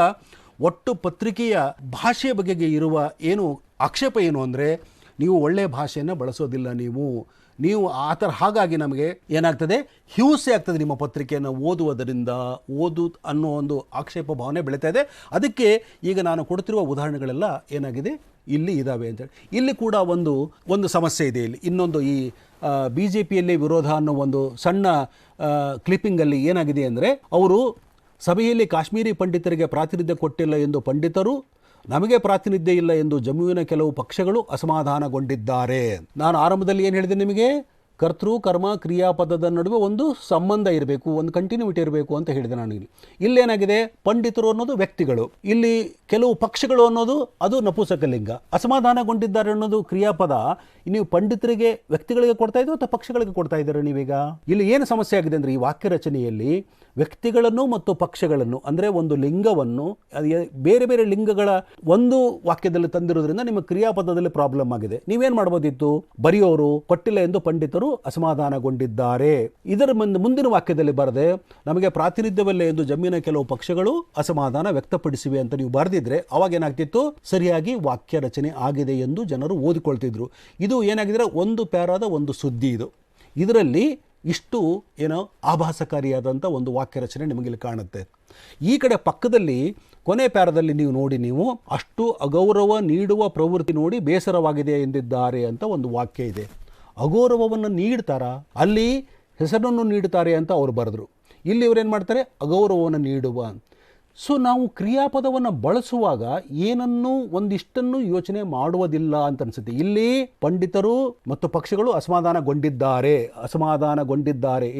ಒಟ್ಟು ಪತ್ರಿಕೆಯ ಭಾಷೆಯ ಬಗೆಗೆ ಇರುವ ಏನು ಆಕ್ಷೇಪ ಏನು ಅಂದರೆ ನೀವು ಒಳ್ಳೆಯ ಭಾಷೆಯನ್ನು ಬಳಸೋದಿಲ್ಲ, ನೀವು ಆ ಥರ. ಹಾಗಾಗಿ ನಮಗೆ ಏನಾಗ್ತದೆ, ಹಿಂಸೆ ಆಗ್ತದೆ ನಿಮ್ಮ ಪತ್ರಿಕೆಯನ್ನು ಓದುವುದರಿಂದ, ಅನ್ನೋ ಒಂದು ಆಕ್ಷೇಪ ಭಾವನೆ ಬೆಳೀತಾ ಇದೆ. ಅದಕ್ಕೆ ಈಗ ನಾನು ಕೊಡ್ತಿರುವ ಉದಾಹರಣೆಗಳೆಲ್ಲ ಏನಾಗಿದೆ ಇಲ್ಲಿ ಇದ್ದಾವೆ ಅಂತೇಳಿ. ಇಲ್ಲಿ ಕೂಡ ಒಂದು ಸಮಸ್ಯೆ ಇದೆ. ಇಲ್ಲಿ ಇನ್ನೊಂದು ಈ BJPಯಲ್ಲಿ ವಿರೋಧ ಅನ್ನೋ ಒಂದು ಸಣ್ಣ ಕ್ಲಿಪ್ಪಿಂಗಲ್ಲಿ ಏನಾಗಿದೆ ಅಂದರೆ, ಅವರು ಸಭೆಯಲ್ಲಿ ಕಾಶ್ಮೀರಿ ಪಂಡಿತರಿಗೆ ಪ್ರಾತಿನಿಧ್ಯ ಕೊಟ್ಟಿಲ್ಲ ಎಂದು ಪಂಡಿತರು, ನಮಗೆ ಪ್ರಾತಿನಿಧ್ಯ ಇಲ್ಲ ಎಂದು ಜಮ್ಮುವಿನ ಕೆಲವು ಪಕ್ಷಗಳು ಅಸಮಾಧಾನಗೊಂಡಿದ್ದಾರೆ. ನಾನು ಆರಂಭದಲ್ಲಿ ಏನು ಹೇಳಿದೆ ನಿಮಗೆ, ಕರ್ತೃ ಕರ್ಮ ಕ್ರಿಯಾಪದದ ನಡುವೆ ಒಂದು ಸಂಬಂಧ ಇರಬೇಕು, ಒಂದು ಕಂಟಿನ್ಯೂಟಿ ಇರಬೇಕು ಅಂತ ಹೇಳಿದೆ ನಾನು. ಇಲ್ಲೇನಾಗಿದೆ, ಪಂಡಿತರು ಅನ್ನೋದು ವ್ಯಕ್ತಿಗಳು, ಇಲ್ಲಿ ಕೆಲವು ಪಕ್ಷಗಳು ಅನ್ನೋದು ಅದು ನಪುಂಸಕಲಿಂಗ. ಅಸಮಾಧಾನಗೊಂಡಿದ್ದಾರೆ ಅನ್ನೋದು ಕ್ರಿಯಾಪದ. ನೀವು ಪಂಡಿತರಿಗೆ ವ್ಯಕ್ತಿಗಳಿಗೆ ಕೊಡ್ತಾ ಇದ್ದೀರೋ ಅಥವಾ ಪಕ್ಷಗಳಿಗೆ ಕೊಡ್ತಾ ಇದ್ದೀರಾ ನೀವೀಗ? ಇಲ್ಲಿ ಏನು ಸಮಸ್ಯೆ ಆಗಿದೆ ಅಂದರೆ, ಈ ವಾಕ್ಯ ರಚನೆಯಲ್ಲಿ ವ್ಯಕ್ತಿಗಳನ್ನು ಮತ್ತು ಪಕ್ಷಗಳನ್ನು ಅಂದರೆ ಒಂದು ಲಿಂಗವನ್ನು ಬೇರೆ ಬೇರೆ ಲಿಂಗಗಳ ಒಂದು ವಾಕ್ಯದಲ್ಲಿ ತಂದಿರೋದ್ರಿಂದ ನಿಮ್ಮ ಕ್ರಿಯಾಪದದಲ್ಲಿ ಪ್ರಾಬ್ಲಮ್ ಆಗಿದೆ. ನೀವೇನು ಮಾಡ್ಬೋದಿತ್ತು, ಬರೆಯೋರು ಕೊಟ್ಟಿಲ್ಲ ಎಂದು ಪಂಡಿತರು ಅಸಮಾಧಾನಗೊಂಡಿದ್ದಾರೆ, ಇದರ ಮುಂದಿನ ವಾಕ್ಯದಲ್ಲಿ ಬರದೆ ನಮಗೆ ಪ್ರಾತಿನಿಧ್ಯವಿಲ್ಲ ಎಂದು ಜಮ್ಮೀನ ಕೆಲವು ಪಕ್ಷಗಳು ಅಸಮಾಧಾನ ವ್ಯಕ್ತಪಡಿಸಿವೆ ಅಂತ ನೀವು ಬರೆದಿದ್ರೆ ಅವಾಗ ಏನಾಗ್ತಿತ್ತು, ಸರಿಯಾಗಿ ವಾಕ್ಯ ರಚನೆ ಆಗಿದೆ ಎಂದು ಜನರು ಓದಿಕೊಳ್ತಿದ್ರು. ಇದು ಏನಾಗಿದ್ರೆ ಒಂದು ಪ್ಯಾರಾದ ಒಂದು ಸುದ್ದಿ. ಇದರಲ್ಲಿ ಇಷ್ಟು ಏನೋ ಆಭಾಸಕಾರಿಯಾದಂಥ ಒಂದು ವಾಕ್ಯ ರಚನೆ ನಿಮಗಿಲ್ಲಿ ಕಾಣುತ್ತೆ. ಈ ಕಡೆ ಪಕ್ಕದಲ್ಲಿ ಕೊನೆ ಪ್ಯಾರದಲ್ಲಿ ನೀವು ಅಷ್ಟು ಅಗೌರವ ನೀಡುವ ಪ್ರವೃತ್ತಿ ನೋಡಿ ಬೇಸರವಾಗಿದೆ ಎಂದಿದ್ದಾರೆ ಅಂತ ಒಂದು ವಾಕ್ಯ ಇದೆ. ಅಗೌರವವನ್ನು ನೀಡ್ತಾರಾ, ಅಲ್ಲಿ ಹೆಸರನ್ನು ನೀಡುತ್ತಾರೆ ಅಂತ ಅವರು ಬರೆದ್ರು. ಇಲ್ಲಿ ಇವರೇನು ಮಾಡ್ತಾರೆ, ಅಗೌರವವನ್ನು ನೀಡುವ. ಸೊ ನಾವು ಕ್ರಿಯಾಪದವನ್ನು ಬಳಸುವಾಗ ಏನನ್ನೂ ಒಂದಿಷ್ಟನ್ನು ಯೋಚನೆ ಮಾಡುವುದಿಲ್ಲ ಅಂತ ಅನಿಸುತ್ತೆ. ಇಲ್ಲಿ ಪಂಡಿತರು ಮತ್ತು ಪಕ್ಷಗಳು ಅಸಮಾಧಾನಗೊಂಡಿದ್ದಾರೆ.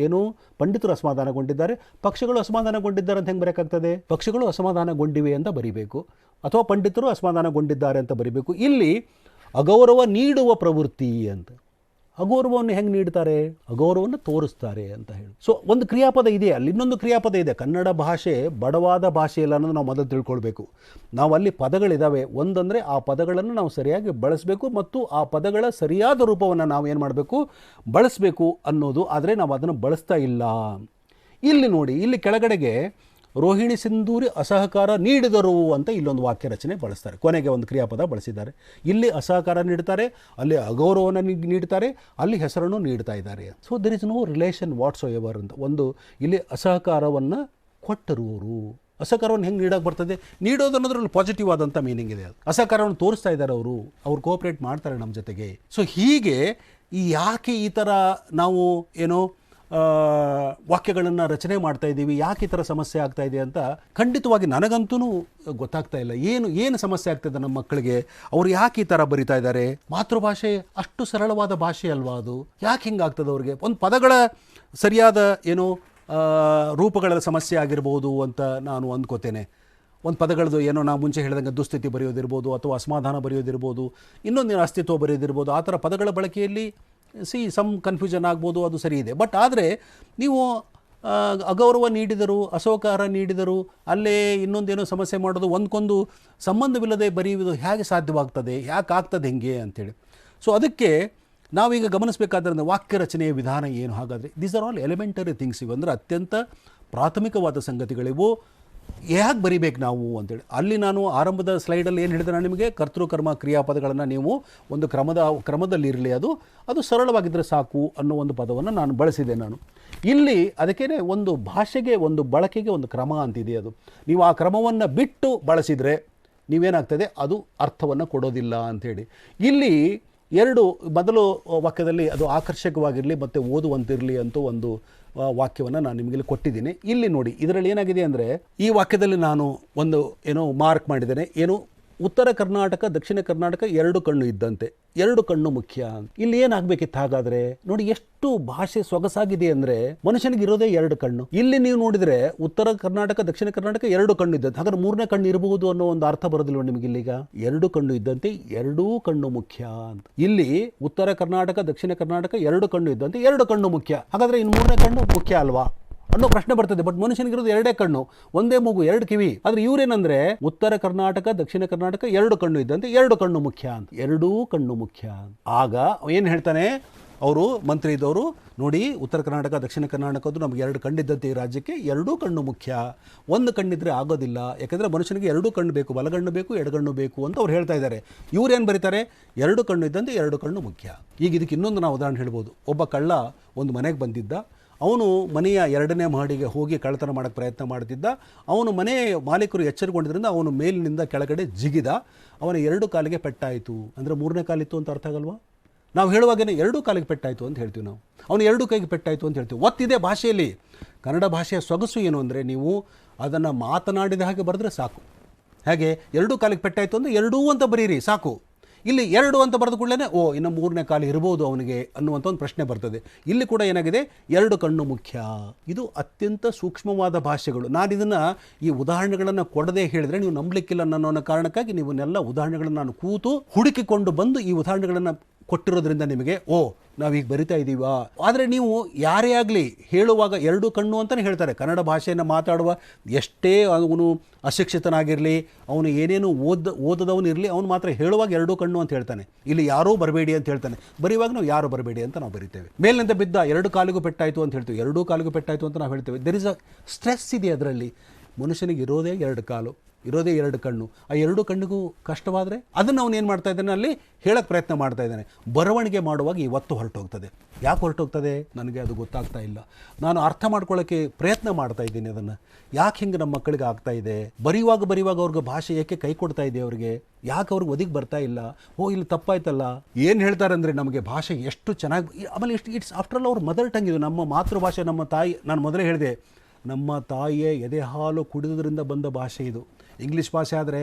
ಏನು, ಪಂಡಿತರು ಅಸಮಾಧಾನಗೊಂಡಿದ್ದಾರೆ, ಪಕ್ಷಗಳು ಅಸಮಾಧಾನಗೊಂಡಿದ್ದಾರೆ ಅಂತ ಹೆಂಗೆ ಬರೆಯೋಕ್ಕಾಗ್ತದೆ? ಪಕ್ಷಗಳು ಅಸಮಾಧಾನಗೊಂಡಿವೆ ಅಂತ ಬರಿಬೇಕು ಅಥವಾ ಪಂಡಿತರು ಅಸಮಾಧಾನಗೊಂಡಿದ್ದಾರೆ ಅಂತ ಬರಿಬೇಕು. ಇಲ್ಲಿ ಅಗೌರವ ನೀಡುವ ಪ್ರವೃತ್ತಿ ಅಂತ. ಅಗೌರವವನ್ನು ಹೆಂಗೆ ನೀಡ್ತಾರೆ, ಅಗೌರವವನ್ನು ತೋರಿಸ್ತಾರೆ ಅಂತ ಹೇಳಿ. ಸೊ ಒಂದು ಕ್ರಿಯಾಪದ ಇದೆ, ಅಲ್ಲಿ ಇನ್ನೊಂದು ಕ್ರಿಯಾಪದ ಇದೆ. ಕನ್ನಡ ಭಾಷೆ ಬಡವಾದ ಭಾಷೆ ಇಲ್ಲ ಅನ್ನೋದು ನಾವು ಮೊದಲು ತಿಳ್ಕೊಳ್ಬೇಕು. ನಾವು ಅಲ್ಲಿ ಪದಗಳಿದ್ದಾವೆ, ಒಂದಂದರೆ ಆ ಪದಗಳನ್ನು ನಾವು ಸರಿಯಾಗಿ ಬಳಸಬೇಕು ಮತ್ತು ಆ ಪದಗಳ ಸರಿಯಾದ ರೂಪವನ್ನು ನಾವು ಏನು ಮಾಡಬೇಕು, ಬಳಸಬೇಕು ಅನ್ನೋದು. ಆದರೆ ನಾವು ಅದನ್ನು ಬಳಸ್ತಾ ಇಲ್ಲ. ಇಲ್ಲಿ ನೋಡಿ, ಇಲ್ಲಿ ಕೆಳಗಡೆಗೆ ರೋಹಿಣಿ ಸಿಂಧೂರಿ ಅಸಹಕಾರ ನೀಡಿದರು ಅಂತ ಇಲ್ಲೊಂದು ವಾಕ್ಯ ರಚನೆ ಬಳಸ್ತಾರೆ. ಕೊನೆಗೆ ಒಂದು ಕ್ರಿಯಾಪದ ಬಳಸಿದ್ದಾರೆ. ಇಲ್ಲಿ ಅಸಹಕಾರ ನೀಡ್ತಾರೆ, ಅಲ್ಲಿ ಅಗೌರವವನ್ನು ನೀಡ್ತಾರೆ, ಅಲ್ಲಿ ಹೆಸರನ್ನು ನೀಡ್ತಾ ಇದ್ದಾರೆ. So there is no relation whatsoever ಅಂತ. ಒಂದು ಇಲ್ಲಿ ಅಸಹಕಾರವನ್ನು ಕೊಟ್ಟರು ಅವರು. ಅಸಹಕಾರವನ್ನು ಹೆಂಗೆ ನೀಡೋಕೆ ಬರ್ತದೆ? ನೀಡೋದು ಅನ್ನೋದ್ರಲ್ಲಿ ಪಾಸಿಟಿವ್ ಆದಂಥ ಮೀನಿಂಗ್ ಇದೆ. ಅಸಹಕಾರವನ್ನು ತೋರಿಸ್ತಾ ಇದ್ದಾರೆ ಅವ್ರು ಕೋಆಪ್ರೇಟ್ ಮಾಡ್ತಾರೆ ನಮ್ಮ ಜೊತೆಗೆ. ಸೊ ಹೀಗೆ ಯಾಕೆ ಈ ಥರ ನಾವು ಏನೋ ವಾಕ್ಯಗಳನ್ನು ರಚನೆ ಮಾಡ್ತಾ ಇದ್ದೀವಿ, ಯಾಕೆ ಈ ಥರ ಸಮಸ್ಯೆ ಆಗ್ತಾ ಇದೆ ಅಂತ ಖಂಡಿತವಾಗಿ ನನಗಂತೂ ಗೊತ್ತಾಗ್ತಾ ಇಲ್ಲ. ಏನು ಸಮಸ್ಯೆ ಆಗ್ತದೆ ನಮ್ಮ ಮಕ್ಕಳಿಗೆ, ಅವ್ರು ಯಾಕೆ ಈ ಥರ ಬರಿತಾ ಇದ್ದಾರೆ? ಮಾತೃಭಾಷೆ ಅಷ್ಟು ಸರಳವಾದ ಭಾಷೆ ಅಲ್ವಾ ಅದು? ಯಾಕೆ ಹಿಂಗಾಗ್ತದೆ ಅವ್ರಿಗೆ? ಒಂದು ಪದಗಳ ಸರಿಯಾದ ರೂಪಗಳ ಸಮಸ್ಯೆ ಆಗಿರ್ಬೋದು ಅಂತ ನಾನು ಅಂದ್ಕೋತೇನೆ. ಒಂದು ಪದಗಳದ್ದು ಏನೋ ನಾವು ಮುಂಚೆ ಹೇಳಿದಂಗೆ ದುಸ್ಥಿತಿ ಬರೆಯೋದಿರ್ಬೋದು ಅಥವಾ ಅಸಮಾಧಾನ ಬರೆಯೋದಿರ್ಬೋದು, ಇನ್ನೊಂದೇನು ಅಸ್ತಿತ್ವ ಬರೆಯೋದಿರ್ಬೋದು. ಆ ಥರ ಪದಗಳ ಬಳಕೆಯಲ್ಲಿ ಸಮ್ ಕನ್ಫ್ಯೂಷನ್ ಆಗ್ಬೋದು, ಅದು ಸರಿ ಇದೆ. ಬಟ್ ಆದರೆ ನೀವು ಅಗೌರವ ನೀಡಿದರು, ಅಸಹಕಾರ ನೀಡಿದರು, ಅಲ್ಲೇ ಇನ್ನೊಂದೇನೋ ಸಮಸ್ಯೆ ಮಾಡೋದು, ಒಂದಕ್ಕೊಂದು ಸಂಬಂಧವಿಲ್ಲದೆ ಬರೆಯುವುದು ಹೇಗೆ ಸಾಧ್ಯವಾಗ್ತದೆ, ಯಾಕೆ ಆಗ್ತದೆ ಹೆಂಗೆ ಅಂಥೇಳಿ. ಸೊ ಅದಕ್ಕೆ ನಾವೀಗ ಗಮನಿಸಬೇಕಾದ್ರೆ ವಾಕ್ಯ ರಚನೆಯ ವಿಧಾನ ಏನು? ಹಾಗಾದರೆ these are all elementary things. ಇವು ಅಂದರೆ ಅತ್ಯಂತ ಪ್ರಾಥಮಿಕವಾದ ಸಂಗತಿಗಳಿವು. ಹೇಗೆ ಬರಿಬೇಕು ನಾವು ಅಂತೇಳಿ ಅಲ್ಲಿ ನಾನು ಆರಂಭದ ಸ್ಲೈಡಲ್ಲಿ ಏನು ಹೇಳಿದೆ, ನಾನು ನಿಮಗೆ ಕರ್ತೃಕರ್ಮ ಕ್ರಿಯಾಪದಗಳನ್ನು ನೀವು ಒಂದು ಕ್ರಮದಲ್ಲಿರಲಿ, ಅದು ಸರಳವಾಗಿದ್ದರೆ ಸಾಕು ಅನ್ನೋ ಒಂದು ಪದವನ್ನು ನಾನು ಬಳಸಿದೆ. ನಾನು ಇಲ್ಲಿ ಅದಕ್ಕೇ ಒಂದು ಭಾಷೆಗೆ, ಒಂದು ಬಳಕೆಗೆ ಒಂದು ಕ್ರಮ ಅಂತಿದೆ. ಅದು ನೀವು ಆ ಕ್ರಮವನ್ನು ಬಿಟ್ಟು ಬಳಸಿದರೆ ನೀವೇನಾಗ್ತದೆ, ಅದು ಅರ್ಥವನ್ನು ಕೊಡೋದಿಲ್ಲ ಅಂಥೇಳಿ. ಇಲ್ಲಿ ಮೊದಲು ವಾಕ್ಯದಲ್ಲಿ ಅದು ಆಕರ್ಷಕವಾಗಿರಲಿ ಮತ್ತು ಓದುವಂತಿರಲಿ ಅಂತೂ ಒಂದು ವಾಕ್ಯವನ್ನು ನಾನು ನಿಮಗೆ ಕೊಟ್ಟಿದ್ದೀನಿ. ಇಲ್ಲಿ ನೋಡಿ, ಇದರಲ್ಲಿ ಏನಾಗಿದೆ ಅಂದರೆ, ಈ ವಾಕ್ಯದಲ್ಲಿ ನಾನು ಒಂದು ಮಾರ್ಕ್ ಮಾಡಿದ್ದೇನೆ. ಉತ್ತರ ಕರ್ನಾಟಕ ದಕ್ಷಿಣ ಕರ್ನಾಟಕ ಎರಡು ಕಣ್ಣು ಇದ್ದಂತೆ, ಎರಡು ಕಣ್ಣು ಮುಖ್ಯ. ಇಲ್ಲಿ ಏನಾಗಬೇಕಿತ್ತು ಹಾಗಾದರೆ? ನೋಡಿ ಎಷ್ಟು ಭಾಷೆ ಸೊಗಸಾಗಿದೆ ಅಂದರೆ, ಮನುಷ್ಯನಿಗೆ ಇರೋದೇ ಎರಡು ಕಣ್ಣು. ಇಲ್ಲಿ ನೀವು ನೋಡಿದರೆ ಉತ್ತರ ಕರ್ನಾಟಕ ದಕ್ಷಿಣ ಕರ್ನಾಟಕ ಎರಡು ಕಣ್ಣು ಇದ್ದಂತೆ, ಹಾಗಾದ್ರೆ ಮೂರನೇ ಕಣ್ಣು ಇರಬಹುದು ಅನ್ನೋ ಒಂದು ಅರ್ಥ ಬರೋದಿಲ್ವ ನಿಮಗೆ? ಇಲ್ಲಿಗ ಎರಡು ಕಣ್ಣು ಇದ್ದಂತೆ ಎರಡೂ ಕಣ್ಣು ಮುಖ್ಯ ಅಂತ. ಇಲ್ಲಿ ಉತ್ತರ ಕರ್ನಾಟಕ ದಕ್ಷಿಣ ಕರ್ನಾಟಕ ಎರಡು ಕಣ್ಣು ಇದ್ದಂತೆ ಎರಡು ಕಣ್ಣು ಮುಖ್ಯ, ಹಾಗಾದ್ರೆ ಇನ್ನು ಮೂರನೇ ಕಣ್ಣು ಮುಖ್ಯ ಅಲ್ವಾ ಅನ್ನೋ ಪ್ರಶ್ನೆ ಬರ್ತದೆ. ಬಟ್ ಮನುಷ್ಯನಿಗಿರೋದು ಎರಡೇ ಕಣ್ಣು, ಒಂದೇ ಮೂಗು, ಎರಡು ಕಿವಿ. ಆದ್ರೆ ಇವ್ರೇನಂದ್ರೆ ಉತ್ತರ ಕರ್ನಾಟಕ ದಕ್ಷಿಣ ಕರ್ನಾಟಕ ಎರಡು ಕಣ್ಣು ಇದ್ದಂತೆ ಎರಡು ಕಣ್ಣು ಮುಖ್ಯ ಅಂತ, ಎರಡೂ ಕಣ್ಣು ಮುಖ್ಯ. ಆಗ ಏನು ಹೇಳ್ತಾನೆ ಅವರು ಮಂತ್ರಿ ಇದ್ದವರು, ನೋಡಿ ಉತ್ತರ ಕರ್ನಾಟಕ ದಕ್ಷಿಣ ಕರ್ನಾಟಕದ್ದು ನಮಗೆ ಎರಡು ಕಣ್ಣಿದ್ದಂತೆ ಈ ರಾಜ್ಯಕ್ಕೆ ಎರಡೂ ಕಣ್ಣು ಮುಖ್ಯ, ಒಂದು ಕಣ್ಣಿದ್ರೆ ಆಗೋದಿಲ್ಲ, ಯಾಕಂದರೆ ಮನುಷ್ಯನಿಗೆ ಎರಡೂ ಕಣ್ಣು ಬೇಕು, ಬಲಗಣ್ಣು ಬೇಕು ಎಡಗಣ್ಣು ಬೇಕು ಅಂತ ಅವ್ರು ಹೇಳ್ತಾ ಇದ್ದಾರೆ. ಇವ್ರೇನು ಬರೀತಾರೆ, ಎರಡು ಕಣ್ಣು ಇದ್ದಂತೆ ಎರಡು ಕಣ್ಣು ಮುಖ್ಯ. ಈಗ ಇದಕ್ಕೆ ಇನ್ನೊಂದು ನಾವು ಉದಾಹರಣೆ ಹೇಳ್ಬೋದು. ಒಬ್ಬ ಕಳ್ಳ ಒಂದು ಮನೆಗೆ ಬಂದಿದ್ದ, ಅವನು ಮನೆಯ 2ನೇ ಮಹಡಿಗೆ ಹೋಗಿ ಕಳ್ಳತನ ಮಾಡೋಕ್ಕೆ ಪ್ರಯತ್ನ ಮಾಡ್ತಿದ್ದ. ಅವನು ಮನೆ ಮಾಲೀಕರು ಎಚ್ಚರಗೊಂಡಿದ್ದರಿಂದ ಅವನು ಮೇಲಿನಿಂದ ಕೆಳಗಡೆ ಜಿಗಿದ, ಅವನ 2 ಕಾಲಿಗೆ ಪೆಟ್ಟಾಯಿತು. ಅಂದರೆ 3ನೇ ಕಾಲಿತ್ತು ಅಂತ ಅರ್ಥ ಆಗಲ್ವಾ? ನಾವು ಹೇಳುವಾಗೇ 2 ಕಾಲಿಗೆ ಪೆಟ್ಟಾಯಿತು ಅಂತ ಹೇಳ್ತೀವಿ ನಾವು, ಅವನು 2 ಕೈಗೆ ಪೆಟ್ಟಾಯಿತು ಅಂತ ಹೇಳ್ತೀವಿ. ಒತ್ತಿದೆ ಭಾಷೆಯಲ್ಲಿ. ಕನ್ನಡ ಭಾಷೆಯ ಸೊಗಸು ಏನು ಅಂದರೆ ನೀವು ಅದನ್ನು ಮಾತನಾಡಿದ ಹಾಗೆ ಬರೆದ್ರೆ ಸಾಕು. ಹಾಗೆ 2 ಕಾಲಿಗೆ ಪೆಟ್ಟಾಯಿತು ಅಂದರೆ 2 ಅಂತ ಬರೀರಿ ಸಾಕು. ಇಲ್ಲಿ 2 ಅಂತ ಬರೆದ ಕೂಡಲೇ ಓ ಇನ್ನು 3ನೇ ಕಾಲು ಇರ್ಬೋದು ಅವನಿಗೆ ಅನ್ನುವಂಥ ಒಂದು ಪ್ರಶ್ನೆ ಬರ್ತದೆ. ಇಲ್ಲಿ ಕೂಡ ಏನಾಗಿದೆ, 2 ಕಣ್ಣು ಮುಖ್ಯ. ಇದು ಅತ್ಯಂತ ಸೂಕ್ಷ್ಮವಾದ ಭಾಷೆಗಳು. ನಾನು ಇದನ್ನು ಈ ಉದಾಹರಣೆಗಳನ್ನು ಕೊಡದೆ ಹೇಳಿದರೆ ನೀವು ನಂಬಲಿಕ್ಕಿಲ್ಲ ಅನ್ನೋ ಕಾರಣಕ್ಕಾಗಿ ನೀವನ್ನೆಲ್ಲ ಉದಾಹರಣೆಗಳನ್ನು ನಾನು ಕೂತು ಹುಡುಕಿಕೊಂಡು ಬಂದು ಈ ಉದಾಹರಣೆಗಳನ್ನು ಕೊಟ್ಟಿರೋದ್ರಿಂದ ನಿಮಗೆ ಓ ನಾವೀಗ ಬರಿತಾ ಇದ್ದೀವಾ. ಆದರೆ ನೀವು ಯಾರೇ ಆಗಲಿ ಹೇಳುವಾಗ 2 ಕಣ್ಣು ಅಂತಲೇ ಹೇಳ್ತಾರೆ. ಕನ್ನಡ ಭಾಷೆಯನ್ನು ಮಾತಾಡುವ ಎಷ್ಟೇ ಅವನು ಅಶಿಕ್ಷಿತನಾಗಿರಲಿ, ಅವನು ಏನೇನು ಓದದವನು ಇರಲಿ, ಅವನು ಮಾತ್ರ ಹೇಳುವಾಗ 2 ಕಣ್ಣು ಅಂತ ಹೇಳ್ತಾನೆ. ಇಲ್ಲಿ ಯಾರೂ ಬರಬೇಡಿ ಅಂತ ಹೇಳ್ತಾನೆ, ಬರೆಯುವಾಗ ನಾವು ಯಾರು ಬರಬೇಡಿ ಅಂತ ನಾವು ಬರಿತೇವೆ. ಮೇಲಿನಿಂದ ಬಿದ್ದ 2 ಕಾಲಿಗೂ ಪೆಟ್ಟಾಯಿತು ಅಂತ ಹೇಳ್ತೀವಿ, 2 ಕಾಲಿಗೂ ಪೆಟ್ಟಾಯಿತು ಅಂತ ನಾವು ಹೇಳ್ತೇವೆ. ದೆರ್ ಇಸ್ ಅ ಸ್ಟ್ರೆಸ್ ಇದೆ ಅದರಲ್ಲಿ. ಮನುಷ್ಯನಿಗೆ ಇರೋದೇ 2 ಕಾಲು, ಇರೋದೇ 2 ಕಣ್ಣು. ಆ 2 ಕಣ್ಣಿಗೂ ಕಷ್ಟವಾದರೆ ಅದನ್ನು ಅವನು ಏನು ಮಾಡ್ತಾ ಇದ್ದಾನೆ, ಅಲ್ಲಿ ಹೇಳಕ್ಕೆ ಪ್ರಯತ್ನ ಮಾಡ್ತಾ ಇದ್ದಾನೆ. ಬರವಣಿಗೆ ಮಾಡುವಾಗ ಈ ಒತ್ತು ಹೊರಟೋಗ್ತದೆ. ಯಾಕೆ ಹೊರಟೋಗ್ತದೆ ನನಗೆ ಅದು ಗೊತ್ತಾಗ್ತಾ ಇಲ್ಲ. ನಾನು ಅರ್ಥ ಮಾಡ್ಕೊಳ್ಳೋಕ್ಕೆ ಪ್ರಯತ್ನ ಮಾಡ್ತಾ ಇದ್ದೀನಿ ಅದನ್ನು. ಯಾಕೆ ಹಿಂಗೆ ನಮ್ಮ ಮಕ್ಕಳಿಗೆ ಆಗ್ತಾ ಇದೆ, ಬರೆಯುವಾಗ ಅವ್ರಿಗೆ ಭಾಷೆ ಏಕೆ ಕೈ ಕೊಡ್ತಾ ಇದೆ, ಅವ್ರಿಗೆ ಯಾಕೆ ಅವ್ರಿಗೆ ಒದಿಗೆ ಬರ್ತಾ ಇಲ್ಲ, ಓ ಇಲ್ಲಿ ತಪ್ಪಾಯ್ತಲ್ಲ. ಏನು ಹೇಳ್ತಾರೆ ಅಂದರೆ ನಮಗೆ ಭಾಷೆ ಎಷ್ಟು ಚೆನ್ನಾಗಿ, ಆಮೇಲೆ ಇಟ್ಸ್ ಆಫ್ಟರ್ ಆಲ್ ಅವ್ರ ಮದರ್ ಟಂಗ್ ಇದು, ನಮ್ಮ ಮಾತೃಭಾಷೆ, ನಮ್ಮ ತಾಯಿ. ನಾನು ಮೊದಲೇ ಹೇಳಿದೆ, ನಮ್ಮ ತಾಯಿಯ ಎದೆ ಹಾಲು ಕುಡಿಯೋದ್ರಿಂದ ಬಂದ ಭಾಷೆ ಇದು. ಇಂಗ್ಲೀಷ್ ಭಾಷೆ ಆದರೆ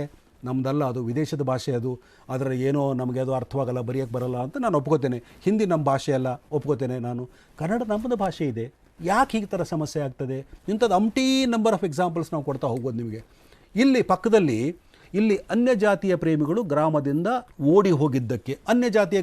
ನಮ್ಮದಲ್ಲ, ಅದು ವಿದೇಶದ ಭಾಷೆ. ಅದು ಅದರ ಏನೋ ನಮಗೆ ಅದು ಅರ್ಥವಾಗಲ್ಲ, ಬರೆಯೋಕ್ಕೆ ಬರಲ್ಲ ಅಂತ ನಾನು ಒಪ್ಕೋತೇನೆ. ಹಿಂದಿ ನಮ್ಮ ಭಾಷೆ ಅಲ್ಲ, ಒಪ್ಕೋತೇನೆ ನಾನು. ಕನ್ನಡ ನಮ್ಮದು ಭಾಷೆ ಇದೆ. ಯಾಕೆ ಈ ಥರ ಸಮಸ್ಯೆ ಆಗ್ತದೆ? ಇಂಥದ್ದು ಅಂಟಿ ನಂಬರ್ ಆಫ್ ಎಕ್ಸಾಂಪಲ್ಸ್ ನಾವು ಕೊಡ್ತಾ ಹೋಗ್ಬೋದು ನಿಮಗೆ. ಇಲ್ಲಿ ಪಕ್ಕದಲ್ಲಿ ಇಲ್ಲಿ ಅನ್ಯ ಜಾತಿಯ ಪ್ರೇಮಿಗಳು ಗ್ರಾಮದಿಂದ ಓಡಿ ಹೋಗಿದ್ದಕ್ಕೆ, ಅನ್ಯ ಜಾತಿಯ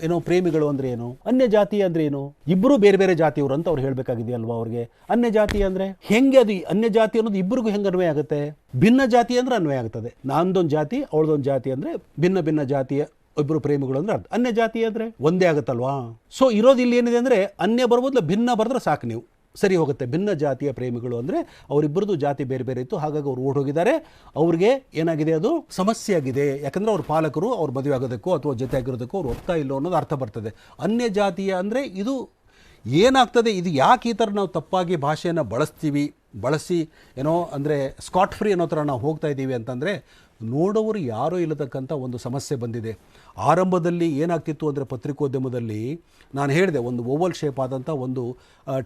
ಏನೋ ಪ್ರೇಮಿಗಳು ಅಂದರೆ ಏನು, ಅನ್ಯ ಜಾತಿ ಅಂದರೆ ಏನು, ಇಬ್ಬರು ಬೇರೆ ಬೇರೆ ಜಾತಿಯವರು ಅಂತ ಅವ್ರು ಹೇಳಬೇಕಾಗಿದೆಯಲ್ವಾ ಅವ್ರಿಗೆ. ಅನ್ಯ ಜಾತಿ ಅಂದರೆ ಹೆಂಗೆ, ಅದು ಅನ್ಯ ಜಾತಿ ಅನ್ನೋದು ಇಬ್ಬರಿಗೂ ಹೆಂಗೆ ಅನ್ವಯ ಆಗುತ್ತೆ? ಭಿನ್ನ ಜಾತಿ ಅಂದರೆ ಅನ್ವಯ ಆಗ್ತದೆ. ನಂದೊಂದು ಜಾತಿ ಅವಳದೊಂದು ಜಾತಿ ಅಂದರೆ ಭಿನ್ನ ಭಿನ್ನ ಜಾತಿಯ ಇಬ್ಬರು ಪ್ರೇಮಿಗಳು ಅಂದರೆ ಅರ್ಥ. ಅನ್ಯ ಜಾತಿ ಅಂದರೆ ಒಂದೇ ಆಗುತ್ತಲ್ವಾ? ಸೊ ಇರೋದು ಇಲ್ಲಿ ಏನಿದೆ ಅಂದರೆ ಅನ್ಯ ಬರ್ಬೋದಲ್ಲ, ಭಿನ್ನ ಬರೆದ್ರೆ ಸಾಕು, ನೀವು ಸರಿ ಹೋಗುತ್ತೆ. ಭಿನ್ನ ಜಾತಿಯ ಪ್ರೇಮಿಗಳು ಅಂದರೆ ಅವರಿಬ್ಬರದು ಜಾತಿ ಬೇರೆ ಬೇರೆ ಇತ್ತು, ಹಾಗಾಗಿ ಅವ್ರು ಓಡ್ ಹೋಗಿದ್ದಾರೆ. ಅವ್ರಿಗೆ ಏನಾಗಿದೆ, ಅದು ಸಮಸ್ಯೆ ಆಗಿದೆ. ಯಾಕಂದರೆ ಅವ್ರ ಪಾಲಕರು ಅವ್ರ ಮದುವೆ ಆಗೋದಕ್ಕೋ ಅಥವಾ ಜೊತೆ ಆಗಿರೋದಕ್ಕೋ ಅವ್ರು ಒಪ್ತಾ ಇಲ್ಲೋ ಅನ್ನೋದು ಅರ್ಥ ಬರ್ತದೆ. ಅನ್ಯ ಜಾತಿಯ ಅಂದರೆ ಇದು ಏನಾಗ್ತದೆ, ಇದು ಯಾಕೆ ಈ ಥರ ನಾವು ತಪ್ಪಾಗಿ ಭಾಷೆಯನ್ನು ಬಳಸಿ ಏನೋ ಅಂದರೆ ಸ್ಕಾಟ್ ಫ್ರೀ ಅನ್ನೋ ಥರ ನಾವು ಹೋಗ್ತಾ ಇದ್ದೀವಿ ಅಂತಂದರೆ ನೋಡೋರು ಯಾರೂ ಇಲ್ಲತಕ್ಕಂಥ ಒಂದು ಸಮಸ್ಯೆ ಬಂದಿದೆ. ಆರಂಭದಲ್ಲಿ ಏನಾಗ್ತಿತ್ತು ಅಂದರೆ ಪತ್ರಿಕೋದ್ಯಮದಲ್ಲಿ ನಾನು ಹೇಳಿದೆ, ಒಂದು ಓವಲ್ ಶೇಪ್ ಆದಂಥ ಒಂದು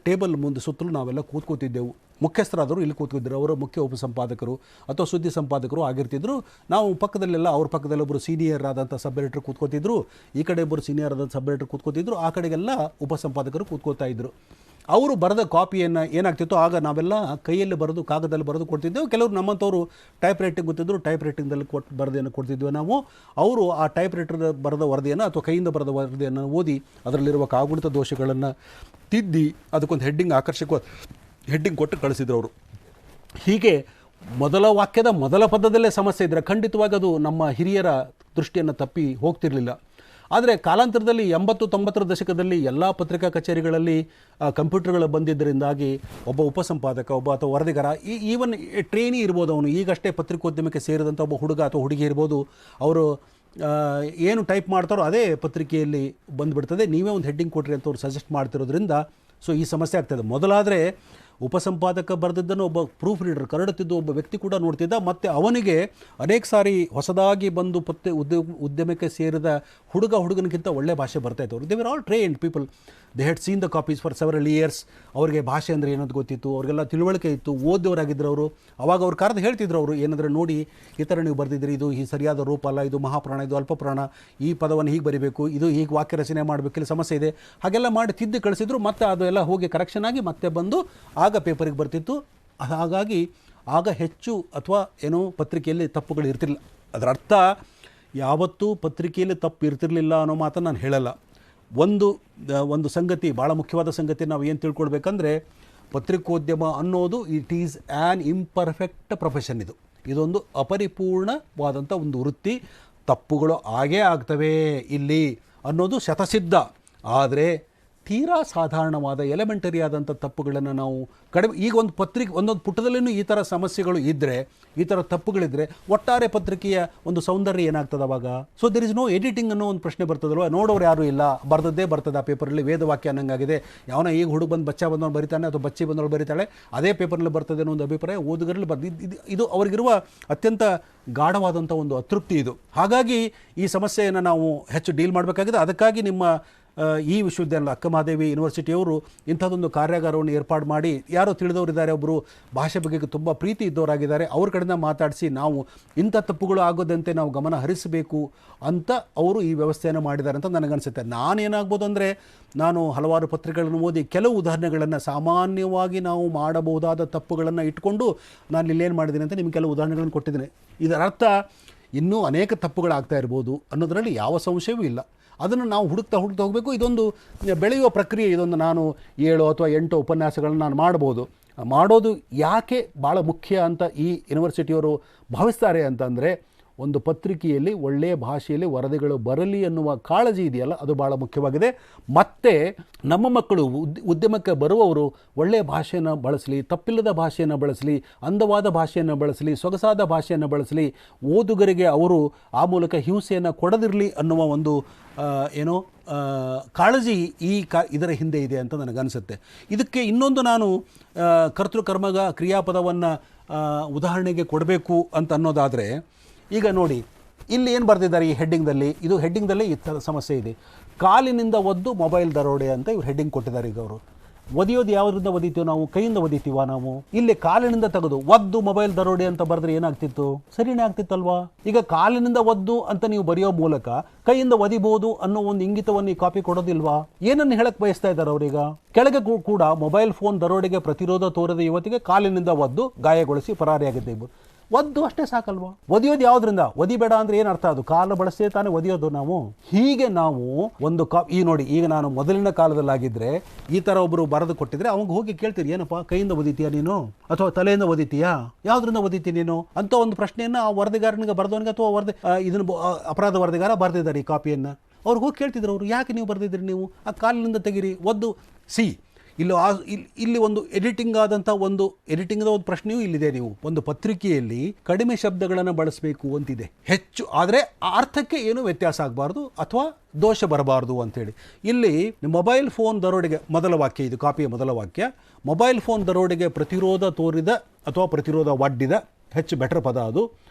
ಟೇಬಲ್ ಮುಂದೆ ಸುತ್ತಲೂ ನಾವೆಲ್ಲ ಕೂತ್ಕೋತಿದ್ದೆವು. ಮುಖ್ಯಸ್ಥರಾದರು ಇಲ್ಲಿ ಕೂತ್ಕೊತಿದ್ರು, ಅವರು ಮುಖ್ಯ ಉಪಸಂಪಾದಕರು ಅಥವಾ ಸುದ್ದಿ ಸಂಪಾದಕರು ಆಗಿರ್ತಿದ್ರು. ನಾವು ಪಕ್ಕದಲ್ಲೆಲ್ಲ ಅವ್ರ ಪಕ್ಕದಲ್ಲಿ ಒಬ್ಬರು ಸೀನಿಯರ್ ಆದಂಥ ಸಬ್ ಎಡಿಟರ್ ಕೂತ್ಕೋತಿದ್ರು, ಈ ಕಡೆ ಒಬ್ಬರು ಸೀನಿಯರ್ ಆದಂಥ ಸಬ್ ಎಡಿಟರ್ ಕೂತ್ಕೋತಿದ್ರು, ಆ ಕಡೆಗೆಲ್ಲ ಉಪಸಂಪಾದಕರು ಕೂತ್ಕೋತಾ ಇದ್ರು. ಅವರು ಬರೆದ ಕಾಪಿಯನ್ನು ಏನಾಗ್ತಿತ್ತು, ಆಗ ನಾವೆಲ್ಲ ಕೈಯಲ್ಲಿ ಬರೆದು ಕಾಗದಲ್ಲಿ ಬರೆದು ಕೊಡ್ತಿದ್ದೆವು. ಕೆಲವರು ನಮ್ಮಂಥವ್ರು ಟೈಪ್ ರೈಟಿಂಗ್ ಗೊತ್ತಿದ್ದರು, ಟೈಪ್ ರೈಟಿಂಗ್ದಲ್ಲಿ ಬರೆದಿಯನ್ನು ಕೊಡ್ತಿದ್ವಿ ನಾವು. ಅವರು ಆ ಟೈಪ್ ರೈಟರ್ ಬರೆದ ವರದಿಯನ್ನು ಅಥವಾ ಕೈಯಿಂದ ಬರೆದ ವರದಿಯನ್ನು ಓದಿ ಅದರಲ್ಲಿರುವ ಕಾಗುಣಿತ ದೋಷಗಳನ್ನು ತಿದ್ದಿ ಅದಕ್ಕೊಂದು ಆಕರ್ಷಕ ಹೆಡ್ಡಿಂಗ್ ಕೊಟ್ಟು ಕಳಿಸಿದ್ರು ಅವರು. ಹೀಗೆ ಮೊದಲ ವಾಕ್ಯದ ಮೊದಲ ಪದದಲ್ಲೇ ಸಮಸ್ಯೆ ಇದ್ದರೆ ಖಂಡಿತವಾಗಿ ಅದು ನಮ್ಮ ಹಿರಿಯರ ದೃಷ್ಟಿಯನ್ನು ತಪ್ಪಿ ಹೋಗ್ತಿರಲಿಲ್ಲ. ಆದರೆ ಕಾಲಾಂತರದಲ್ಲಿ 80-90ರ ದಶಕದಲ್ಲಿ ಎಲ್ಲ ಪತ್ರಿಕಾ ಕಚೇರಿಗಳಲ್ಲಿ ಕಂಪ್ಯೂಟರ್ಗಳು ಬಂದಿದ್ದರಿಂದಾಗಿ ಒಬ್ಬ ಉಪಸಂಪಾದಕ ಅಥವಾ ವರದಿಗಾರ, ಈವನ್ ಟ್ರೇನಿ ಇರ್ಬೋದು, ಅವನು ಈಗಷ್ಟೇ ಪತ್ರಿಕೋದ್ಯಮಕ್ಕೆ ಸೇರಿದಂಥ ಒಬ್ಬ ಹುಡುಗ ಅಥವಾ ಹುಡುಗಿ ಇರ್ಬೋದು, ಅವರು ಏನು ಟೈಪ್ ಮಾಡ್ತಾರೋ ಅದೇ ಪತ್ರಿಕೆಯಲ್ಲಿ ಬಂದುಬಿಡ್ತದೆ. ನೀವೇ ಒಂದು ಹೆಡ್ಡಿಂಗ್ ಕೊಟ್ರಿ ಅಂತ ಅವ್ರು ಸಜೆಸ್ಟ್ ಮಾಡ್ತಿರೋದ್ರಿಂದ ಸೊ ಈ ಸಮಸ್ಯೆ ಆಗ್ತದೆ. ಮೊದಲಾದರೆ ಉಪಸಂಪಾದಕ ಬರೆದಿದ್ದನ್ನು ಒಬ್ಬ ಪ್ರೂಫ್ ರೀಡರ್, ಕರಡುತ್ತಿದ್ದು ಒಬ್ಬ ವ್ಯಕ್ತಿ ಕೂಡ ನೋಡ್ತಿದ್ದ. ಮತ್ತು ಅವನಿಗೆ ಅನೇಕ ಸಾರಿ ಹೊಸದಾಗಿ ಬಂದು ಉದ್ಯಮಕ್ಕೆ ಸೇರಿದ ಹುಡುಗನಿಗಿಂತ ಒಳ್ಳೆ ಭಾಷೆ ಬರ್ತಾಯಿತ್ತು. ಅವ್ರು they were all trained people, they had seen the copies for several years. ಅವರಿಗೆ ಭಾಷೆ ಅಂದರೆ ಏನಂತ ಗೊತ್ತಿತ್ತು, ಅವರಿಗೆಲ್ಲ ತಿಳುವಳಿಕೆ ಇತ್ತು, ಓದೋರಾಗಿದ್ದರು ಅವರು. ಅವಾಗ ಅವ್ರು ಕರೆದು ಹೇಳ್ತಿದ್ರು, ಅವರು ಏನಂದರೆ ನೋಡಿ ಈ ಥರ ನೀವು ಬರೆದಿದ್ರಿ, ಇದು ಈ ಸರಿಯಾದ ರೂಪ ಅಲ್ಲ, ಇದು ಮಹಾಪ್ರಾಣ, ಇದು ಅಲ್ಪಪ್ರಾಣ, ಈ ಪದವನ್ನು ಹೀಗೆ ಬರೀಬೇಕು, ಇದು ಹೀಗೆ ವಾಕ್ಯ ರಚನೆ ಮಾಡಬೇಕು, ಇಲ್ಲಿ ಸಮಸ್ಯೆ ಇದೆ, ಹಾಗೆಲ್ಲ ಮಾಡಿ ತಿದ್ದು ಕಳಿಸಿದ್ರು. ಮತ್ತು ಅದು ಎಲ್ಲ ಹೋಗಿ ಕರೆಕ್ಷನ್ ಆಗಿ ಮತ್ತೆ ಬಂದು ಆಗ ಪೇಪರಿಗೆ ಬರ್ತಿತ್ತು. ಹಾಗಾಗಿ ಆಗ ಹೆಚ್ಚು ಅಥವಾ ಏನೋ ಪತ್ರಿಕೆಯಲ್ಲಿ ತಪ್ಪುಗಳು ಇರ್ತಿರಲಿಲ್ಲ. ಅದರ ಅರ್ಥ ಯಾವತ್ತೂ ಪತ್ರಿಕೆಯಲ್ಲಿ ತಪ್ಪು ಇರ್ತಿರಲಿಲ್ಲ ಅನ್ನೋ ಮಾತನ್ನು ನಾನು ಹೇಳಲ್ಲ. ಒಂದು ಸಂಗತಿ, ಭಾಳ ಮುಖ್ಯವಾದ ಸಂಗತಿ ನಾವು ಏನು ತಿಳ್ಕೊಳ್ಬೇಕಂದ್ರೆ, ಪತ್ರಿಕೋದ್ಯಮ ಅನ್ನೋದು it is an imperfect profession. ಇದೊಂದು ಅಪರಿಪೂರ್ಣವಾದಂಥ ಒಂದು ವೃತ್ತಿ. ತಪ್ಪುಗಳು ಆಗೇ ಆಗ್ತವೆ ಇಲ್ಲಿ ಅನ್ನೋದು ಶತಸಿದ್ಧ. ಆದರೆ ತೀರಾ ಸಾಧಾರಣವಾದ ಎಲಿಮೆಂಟರಿ ಆದಂಥ ತಪ್ಪುಗಳನ್ನು ನಾವು ಕಡಿಮೆ, ಈಗ ಒಂದು ಒಂದೊಂದು ಪುಟದಲ್ಲಿನೂ ಈ ಥರ ಸಮಸ್ಯೆಗಳು ಇದ್ದರೆ, ಈ ಥರ ತಪ್ಪುಗಳಿದ್ದರೆ ಒಟ್ಟಾರೆ ಪತ್ರಿಕೆಯ ಒಂದು ಸೌಂದರ್ಯ ಏನಾಗ್ತದೆ ಅವಾಗ? So there is no editing ಅನ್ನೋ ಒಂದು ಪ್ರಶ್ನೆ ಬರ್ತದಲ್ವ. ನೋಡೋರು ಯಾರೂ ಇಲ್ಲ, ಬರ್ತದ್ದೇ ಬರ್ತದೆ ಆ ಪೇಪರಲ್ಲಿ, ವೇದವಾಕ್ಯ ಅನ್ನಂಗಾಗಿದೆ. ಯಾವನ ಈಗ ಹುಡುಗ ಬಂದು ಬಚ್ಚ ಬಂದವನು ಬರೀತಾನೆ ಅಥವಾ ಬಚ್ಚಿ ಬಂದವಳು ಬರೀತಾಳೆ, ಅದೇ ಪೇಪರ್ನಲ್ಲಿ ಬರ್ತದೆ ಅನ್ನೋ ಒಂದು ಅಭಿಪ್ರಾಯ ಓದುಗರಲ್ಲಿ ಇದು ಅವರಿಗಿರುವ ಅತ್ಯಂತ ಗಾಢವಾದಂಥ ಒಂದು ಅತೃಪ್ತಿ ಇದು. ಹಾಗಾಗಿ ಈ ಸಮಸ್ಯೆಯನ್ನು ನಾವು ಹೆಚ್ಚು ಡೀಲ್ ಮಾಡಬೇಕಾಗಿದೆ. ಅದಕ್ಕಾಗಿ ನಿಮ್ಮ ಈ ವಿಶ್ವವಿದ್ಯಾಲಯ ಅಕ್ಕಮಹಾದೇವಿ ಯೂನಿವರ್ಸಿಟಿಯವರು ಇಂಥದ್ದೊಂದು ಕಾರ್ಯಾಗಾರವನ್ನು ಏರ್ಪಾಡು ಮಾಡಿ, ಯಾರೋ ತಿಳಿದವರಿದ್ದಾರೆ, ಒಬ್ಬರು ಭಾಷೆ ಬಗ್ಗೆ ತುಂಬ ಪ್ರೀತಿ ಇದ್ದವರಾಗಿದ್ದಾರೆ, ಅವ್ರ ಕಡೆಯಿಂದ ಮಾತಾಡಿಸಿ ನಾವು ಇಂಥ ತಪ್ಪುಗಳು ಆಗೋದಂತೆ ನಾವು ಗಮನ ಹರಿಸಬೇಕು ಅಂತ ಅವರು ಈ ವ್ಯವಸ್ಥೆಯನ್ನು ಮಾಡಿದ್ದಾರೆ ಅಂತ ನನಗನ್ಸುತ್ತೆ. ನಾನೇನಾಗ್ಬೋದು ಅಂದರೆ, ನಾನು ಹಲವಾರು ಪತ್ರಿಕೆಗಳನ್ನು ಓದಿ ಕೆಲವು ಉದಾಹರಣೆಗಳನ್ನು, ಸಾಮಾನ್ಯವಾಗಿ ನಾವು ಮಾಡಬಹುದಾದ ತಪ್ಪುಗಳನ್ನು ಇಟ್ಕೊಂಡು ನಾನು ಇಲ್ಲೇನು ಮಾಡಿದ್ದೀನಿ ಅಂತ ನಿಮಗೆ ಕೆಲವು ಉದಾಹರಣೆಗಳನ್ನು ಕೊಟ್ಟಿದ್ದೀನಿ. ಇದರ ಅರ್ಥ ಇನ್ನೂ ಅನೇಕ ತಪ್ಪುಗಳಾಗ್ತಾ ಇರ್ಬೋದು ಅನ್ನೋದರಲ್ಲಿ ಯಾವ ಸಂಶಯವೂ ಇಲ್ಲ. ಅದನ್ನು ನಾವು ಹುಡುಕ್ತಾ ಹೋಗಬೇಕು. ಇದೊಂದು ಬೆಳೆಯುವ ಪ್ರಕ್ರಿಯೆ. ಇದೊಂದು ನಾನು 7 ಅಥವಾ 8 ಉಪನ್ಯಾಸಗಳನ್ನು ನಾನು ಮಾಡ್ಬೋದು. ಮಾಡೋದು ಯಾಕೆ ಭಾಳ ಮುಖ್ಯ ಅಂತ ಈ ಯೂನಿವರ್ಸಿಟಿಯವರು ಭಾವಿಸ್ತಾರೆ ಅಂತಂದರೆ, ಒಂದು ಪತ್ರಿಕೆಯಲ್ಲಿ ಒಳ್ಳೆಯ ಭಾಷೆಯಲ್ಲಿ ವರದಿಗಳು ಬರಲಿ ಅನ್ನುವ ಕಾಳಜಿ ಇದೆಯಲ್ಲ, ಅದು ಭಾಳ ಮುಖ್ಯವಾಗಿದೆ. ಮತ್ತು ನಮ್ಮ ಮಕ್ಕಳು ಉದ್ಯಮಕ್ಕೆ ಬರುವವರು ಒಳ್ಳೆಯ ಭಾಷೆಯನ್ನು ಬಳಸಲಿ, ತಪ್ಪಿಲ್ಲದ ಭಾಷೆಯನ್ನು ಬಳಸಲಿ, ಅಂದವಾದ ಭಾಷೆಯನ್ನು ಬಳಸಲಿ, ಸೊಗಸಾದ ಭಾಷೆಯನ್ನು ಬಳಸಲಿ, ಓದುಗರಿಗೆ ಅವರು ಆ ಮೂಲಕ ಹಿಂಸೆಯನ್ನು ಕೊಡದಿರಲಿ ಅನ್ನುವ ಒಂದು ಕಾಳಜಿ ಇದರ ಹಿಂದೆ ಇದೆ ಅಂತ ನನಗನ್ಸುತ್ತೆ. ಇದಕ್ಕೆ ಇನ್ನೊಂದು ನಾನು ಕರ್ತೃಕರ್ಮಗ ಕ್ರಿಯಾಪದವನ್ನು ಉದಾಹರಣೆಗೆ ಕೊಡಬೇಕು ಅಂತ ಅನ್ನೋದಾದರೆ, ಈಗ ನೋಡಿ ಇಲ್ಲಿ ಏನು ಬರೆದಿದ್ದಾರೆ ಈ ಹೆಡ್ಡಿಂಗ್ದಲ್ಲಿ, ಇದು ಹೆಡ್ಡಿಂಗ್ದಲ್ಲೇ ಈ ಥರ ಸಮಸ್ಯೆ ಇದೆ. ಕಾಲಿನಿಂದ ಒದ್ದು ಮೊಬೈಲ್ ದರೋಡೆ ಅಂತ ಇವ್ರು ಹೆಡ್ಡಿಂಗ್ ಕೊಟ್ಟಿದ್ದಾರೆ. ಈಗ ಅವರು ಒದಿಯೋದು ಯಾವುದರಿಂದ ಒದಿತೀವಿ ನಾವು? ಕೈಯಿಂದ ಒದಿತೀವ ನಾವು? ಇಲ್ಲಿ ಕಾಲಿನಿಂದ ತೆಗೆದು ಒದ್ದು ಮೊಬೈಲ್ ದರೋಡೆ ಅಂತ ಬರೆದ್ರೆ ಏನಾಗ್ತಿತ್ತು? ಸರಿನೇ ಆಗ್ತಿತ್ತಲ್ವಾ? ಈಗ ಕಾಲಿನಿಂದ ಒದ್ದು ಅಂತ ನೀವು ಬರೆಯೋ ಮೂಲಕ ಕೈಯಿಂದ ಒದಿಬಹುದು ಅನ್ನೋ ಒಂದು ಇಂಗಿತವನ್ನು ಈ ಕಾಪಿ ಕೊಡೋದಿಲ್ವಾ? ಏನನ್ನು ಹೇಳಕ್ ಬಯಸ್ತಾ ಇದ್ದಾರೆ ಅವರೀಗ? ಕೆಳಗೆ ಕೂಡ ಮೊಬೈಲ್ ಫೋನ್ ದರೋಡೆಗೆ ಪ್ರತಿರೋಧ ತೋರದ ಯುವತಿಗೆ ಕಾಲಿನಿಂದ ಒದ್ದು ಗಾಯಗೊಳಿಸಿ ಪರಾರಿಯಾಗಿದ್ದೆ. ಒದ್ದು ಅಷ್ಟೇ ಸಾಕಲ್ವಾ? ಒದಿಯೋದು ಯಾವುದರಿಂದ? ಒದಿಬೇಡ ಅಂದ್ರೆ ಏನು ಅರ್ಥ? ಅದು ಕಾಲ ಬಳಸ್ತೇ ತಾನೇ ಒದಿಯೋದು ನಾವು. ಹೀಗೆ ನಾವು ಒಂದು ಈ ನೋಡಿ, ಈಗ ನಾನು ಮೊದಲಿನ ಕಾಲದಲ್ಲಾಗಿದ್ರೆ ಈ ಥರ ಒಬ್ಬರು ಬರೆದು ಕೊಟ್ಟಿದ್ರೆ ಅವಾಗ ಹೋಗಿ ಕೇಳ್ತೀರಿ, ಏನಪ್ಪ ಕೈಯಿಂದ ಒದಿತೀಯಾ ನೀನು ಅಥವಾ ತಲೆಯಿಂದ ಒದಿತೀಯಾ, ಯಾವುದರಿಂದ ಒದಿತೀಯ ನೀನು ಅಂತ ಒಂದು ಪ್ರಶ್ನೆಯನ್ನು ಆ ವರದಿಗಾರನಿಗೆ ಬರೆದವನಿಗೆ ಅಥವಾ ಇದನ್ನು ಅಪರಾಧ ವರದಿಗಾರ ಬರೆದಿದ್ದಾರೆ ಈ ಕಾಪಿಯನ್ನು. ಅವ್ರಿಗೆ ಹೋಗಿ ಕೇಳ್ತಿದ್ರು, ಅವರು ಯಾಕೆ ನೀವು ಬರೆದಿದ್ರಿ, ನೀವು ಆ ಕಾಲಿನಿಂದ ತೆಗಿರಿ ಒದ್ದು. ಇಲ್ಲಿ ಒಂದು ಎಡಿಟಿಂಗ್ ಆದಂಥ ಒಂದು ಪ್ರಶ್ನೆಯೂ ಇಲ್ಲಿದೆ. ನೀವು ಒಂದು ಪತ್ರಿಕೆಯಲ್ಲಿ ಕಡಿಮೆ ಶಬ್ದಗಳನ್ನು ಬಳಸಬೇಕು ಅಂತಿದೆ, ಹೆಚ್ಚು ಆದರೆ ಆ ಅರ್ಥಕ್ಕೆ ಏನೂ ವ್ಯತ್ಯಾಸ ಆಗಬಾರ್ದು ಅಥವಾ ದೋಷ ಬರಬಾರ್ದು ಅಂತೇಳಿ. ಇಲ್ಲಿ ಮೊಬೈಲ್ ಫೋನ್ ದರೋಡೆಗೆ ಮೊದಲ ವಾಕ್ಯ, ಇದು ಕಾಪಿಯ ಮೊದಲ ವಾಕ್ಯ, ಮೊಬೈಲ್ ಫೋನ್ ದರೋಡೆಗೆ ಪ್ರತಿರೋಧ ತೋರಿದ ಅಥವಾ ಪ್ರತಿರೋಧ ಒಡ್ಡಿದ, ಹೆಚ್ಚು ಬೆಟರ್ ಪದ ಅದು,